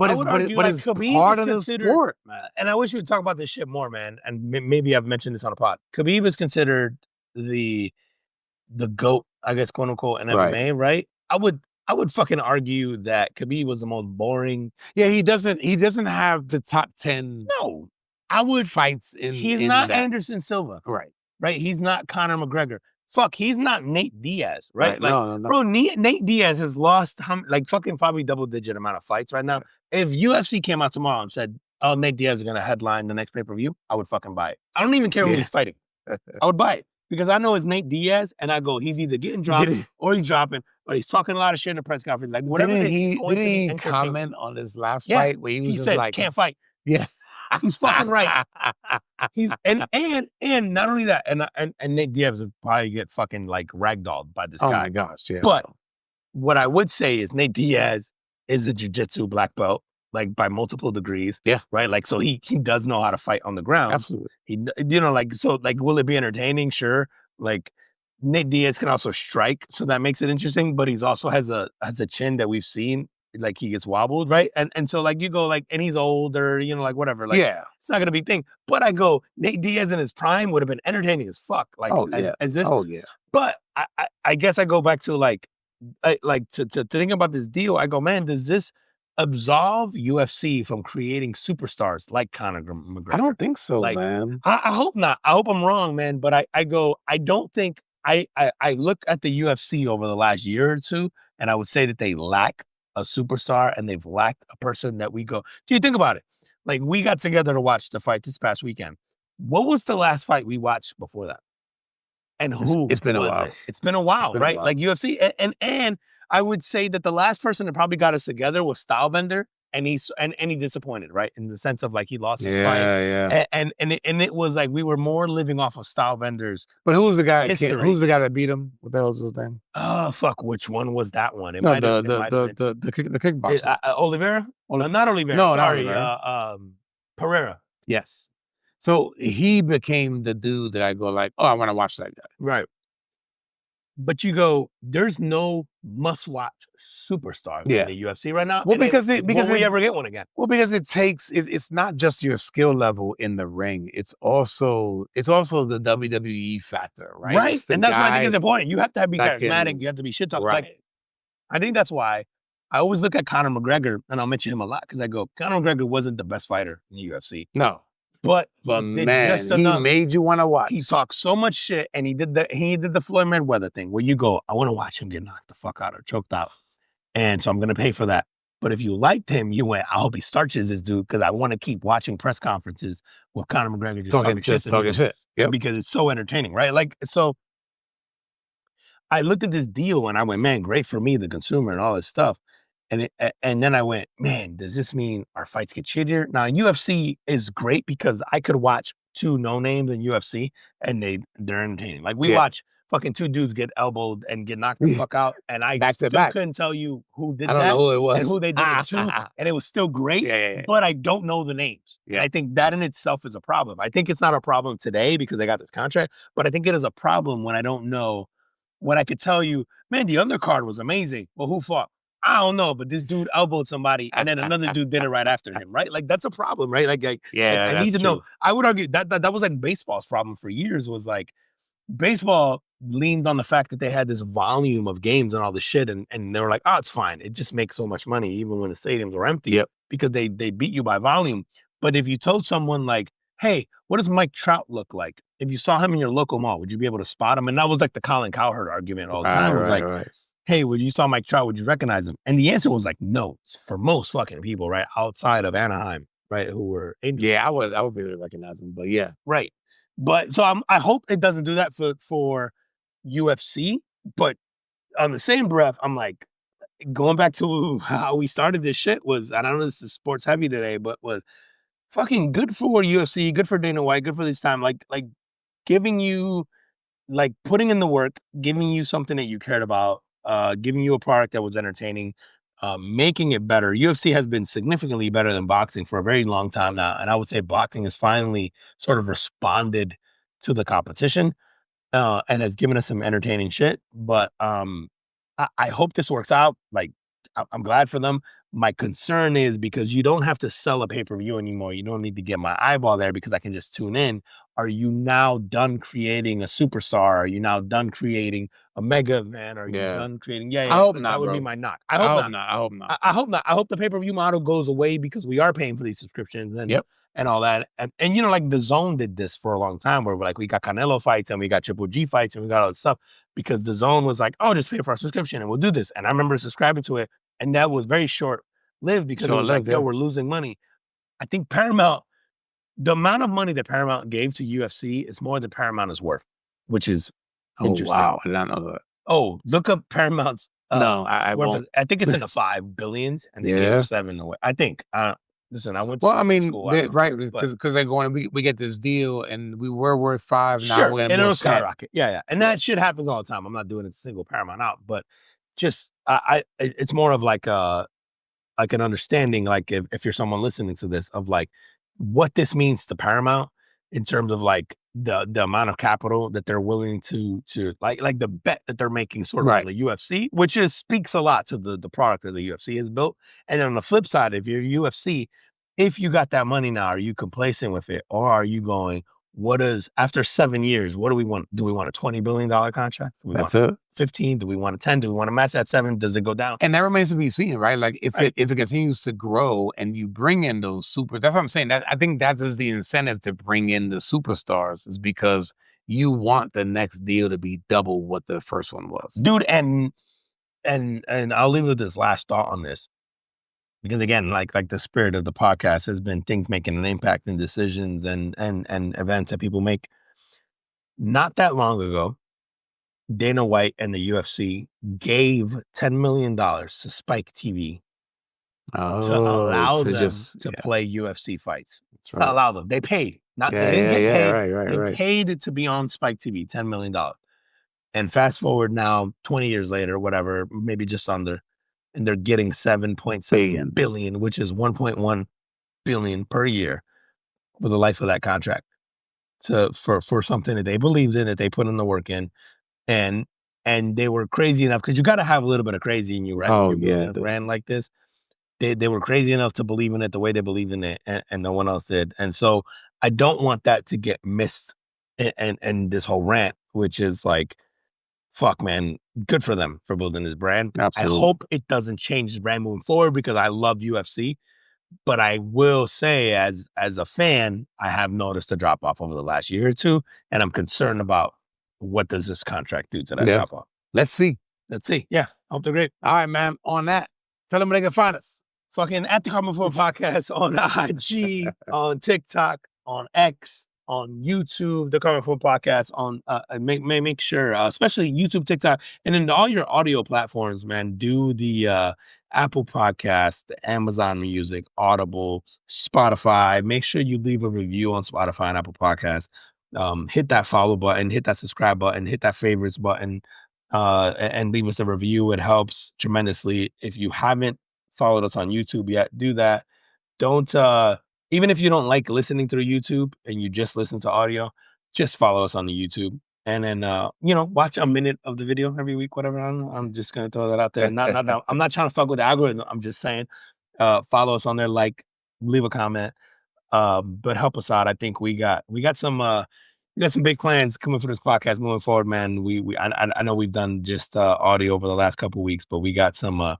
Khabib part of the sport, man. And I wish we would talk about this shit more, man. And maybe I've mentioned this on a pod. Khabib is considered the GOAT, I guess, quote unquote, in MMA, right? I would fucking argue that Khabib was the most boring. Yeah, he doesn't have the top 10. No, I would fights in. He's not Anderson Silva, right? He's not Conor McGregor. Fuck, he's not Nate Diaz, right? Like, no. Bro, Nate Diaz has lost fucking probably double-digit amount of fights right now. If UFC came out tomorrow and said, oh, Nate Diaz is going to headline the next pay-per-view, I would fucking buy it. I don't even care who he's fighting. I would buy it. Because I know it's Nate Diaz, and I go, he's either getting dropped, or he's dropping, or he's talking a lot of shit in the press conference. Like, whatever. Didn't he comment on his last fight where he was just said, like, can't fight. Yeah. He's fucking right. He's and not only that, and Nate Diaz would probably get fucking like ragdolled by this guy. Oh my gosh, yeah. But what I would say is Nate Diaz is a jiu-jitsu black belt, like by multiple degrees. Yeah. Right? Like, so he does know how to fight on the ground. Absolutely. Will it be entertaining? Sure. Like, Nate Diaz can also strike, so that makes it interesting, but he's also has a chin that we've seen like he gets wobbled, right? And so like you go like, and he's older, you know, like whatever, like yeah. it's not gonna be a thing. But I go, Nate Diaz in his prime would have been entertaining as fuck, like Oh yeah. as this. Oh yeah. But I guess I go back to like to think about this deal. I go, man, does this absolve UFC from creating superstars like Conor McGregor? I don't think so, Like, man. I hope not. I hope I'm wrong, man. But I go, I don't think I look at the UFC over the last year or two, and I would say that they lack a superstar and they've lacked a person that we go, do you think about it? Like we got together to watch the fight this past weekend. What was the last fight we watched before that? And who It's been a was while. it? It's been a while, been a right? while. Like UFC, and I would say that the last person that probably got us together was Stylebender, and he disappointed, right? In the sense of like he lost his fight, Yeah. and it was like we were more living off of Stylebender's. But who's the guy? History. Who's the guy that beat him? What the hell was his name? Oh fuck, which one was that one? It No, might have been the kickboxer. Oliveira. Not Oliveira. No, not sorry, Oliveira. Pereira. Yes. So he became the dude that I go like, oh, I want to watch that guy. Right. But you go, there's no must-watch superstar in the UFC right now. Well, and because will we ever get one again? Well, because it's not just your skill level in the ring. It's also the WWE factor, right? Right. And that's why I think it's important. You have to be that charismatic. can- You have to be shit talk. Right. Like, I think that's why I always look at Conor McGregor, and I'll mention him a lot because I go, Conor McGregor wasn't the best fighter in the UFC. No. But But he did man, just he enough. made you want to watch. He talked so much shit, and he did the Floyd Mayweather thing where you go, I want to watch him get knocked the fuck out or choked out, and so I'm gonna pay for that. But if you liked him, you went, I hope he starches this dude because I want to keep watching press conferences with Conor McGregor just talking shit. Talking shit. Yep. Because it's so entertaining, right? Like so. I looked at this deal and I went, man, great for me, the consumer, and all this stuff. And then I went, man, does this mean our fights get shittier? Now, UFC is great because I could watch two no-names in UFC and they're entertaining. Like, we watch fucking two dudes get elbowed and get knocked the fuck out, and I still couldn't tell you who did that. I don't know who it was. And who they did it to, and it was still great, but I don't know the names. Yeah. And I think that in itself is a problem. I think it's not a problem today because they got this contract, but I think it is a problem when I don't know, when I could tell you, man, the undercard was amazing. Well, who fought? I don't know, but this dude elbowed somebody, and then another dude did it right after him, right? Like, that's a problem, right? Like I need to know. I would argue that was like baseball's problem for years, was like baseball leaned on the fact that they had this volume of games and all this shit, and they were like, oh, it's fine. It just makes so much money, even when the stadiums were empty, because they beat you by volume. But if you told someone like, hey, what does Mike Trout look like? If you saw him in your local mall, would you be able to spot him? And that was like the Colin Cowherd argument all the time. It was hey, when you saw Mike Trout, would you recognize him? And the answer was like, no, for most fucking people, right? Outside of Anaheim, right? Who were interested. Yeah, I would be able to recognize him, but yeah. Right. But so I hope it doesn't do that for UFC. But on the same breath, I'm like, going back to how we started this shit was, and I know this is sports heavy today, but was fucking good for UFC, good for Dana White, good for this time. Like giving you, like putting in the work, giving you something that you cared about, giving you a product that was entertaining, making it better. UFC has been significantly better than boxing for a very long time now. And I would say boxing has finally sort of responded to the competition and has given us some entertaining shit. But I hope this works out. Like, I'm glad for them. My concern is because you don't have to sell a pay-per-view anymore. You don't need to get my eyeball there because I can just tune in. Are you now done creating a superstar? Are you now done creating a mega event? Are you done creating? I hope not, that would bro. be my knock. I hope not. I hope not. I hope not. I hope the pay-per-view model goes away because we are paying for these subscriptions and all that. And you know, like the Zone did this for a long time where we got Canelo fights and we got Triple G fights and we got all this stuff because the Zone was like, oh, just pay for our subscription and we'll do this. And I remember subscribing to it, and that was very short-lived because it was like, yo, we're losing money. I think Paramount, the amount of money that Paramount gave to UFC is more than Paramount is worth, which is interesting. Wow, I did not know that. Oh, look up Paramount's. No, I won't. I think it's in the $5 billion, and they gave 7 away. I think. Listen, I went to school. Right, because they're going. We get this deal, and we were worth 5. Now sure, we're and it'll skyrocket. Yeah, and that shit happens all the time. I'm not doing it single Paramount out, but just it's more of like an understanding, like if you're someone listening to this, of like what this means to Paramount in terms of like the amount of capital that they're willing to like the bet that they're making sort of on the UFC, which speaks a lot to the product that the UFC has built. And then on the flip side, if you're UFC, if you got that money now, are you complacent with it, or are you going, after 7 years, what do we want? Do we want a $20 billion contract? Do we That's want it. 15? Do we want a 10? Do we want to match that 7? Does it go down? And that remains to be seen, right? Like if it continues to grow and you bring in those that's what I'm saying. I think that is the incentive to bring in the superstars, is because you want the next deal to be double what the first one was. Dude, and I'll leave with this last thought on this. Because again, like the spirit of the podcast has been things making an impact in decisions and events that people make. Not that long ago, Dana White and the UFC gave $10 million to Spike TV to allow them to play UFC fights. That's right. To allow them. They paid. They didn't get paid. They paid to be on Spike TV, $10 million. And fast forward now, 20 years later, whatever, maybe just under, and they're getting $7.7 billion, which is $1.1 billion per year for the life of that contract, for something that they believed in, that they put in the work in, and they were crazy enough, because you got to have a little bit of crazy in you, right? Oh yeah, ran like this. They were crazy enough to believe in it the way they believed in it, and no one else did. And so I don't want that to get missed. And this whole rant, which is like, fuck, man, good for them for building this brand. Absolutely. I hope it doesn't change the brand moving forward, because I love UFC. But I will say, as a fan, I have noticed a drop off over the last year or two, and I'm concerned about what does this contract do to that drop off. Let's see. Yeah, I hope they're great. All right, man. On that, tell them where they can find us. Fucking at the Common Four Podcast on IG, on TikTok, on X, on YouTube, the Common Four Podcast, on make sure, especially YouTube, TikTok, and then all your audio platforms, man, do the Apple Podcast, the Amazon Music, Audible, Spotify. Make sure you leave a review on Spotify and Apple Podcasts. Hit that follow button, hit that subscribe button, hit that favorites button, and leave us a review. It helps tremendously. If you haven't followed us on YouTube yet, do that. Don't even if you don't like listening through YouTube and you just listen to audio, just follow us on the YouTube, and then watch a minute of the video every week, whatever. I'm just gonna throw that out there. I'm not trying to fuck with the algorithm. I'm just saying, follow us on there, leave a comment, but help us out. I think we got some big plans coming for this podcast moving forward, man. I know we've done just audio over the last couple of weeks, but we got some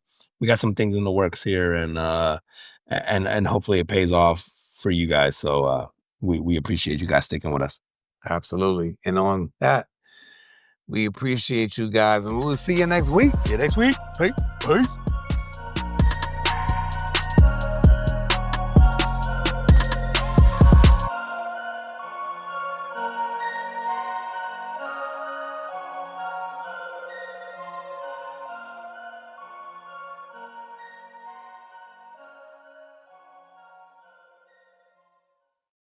things in the works here, and hopefully it pays off for you guys. So we appreciate you guys sticking with us. Absolutely. And on that, we appreciate you guys, and we'll see you next week. See you next week. Peace.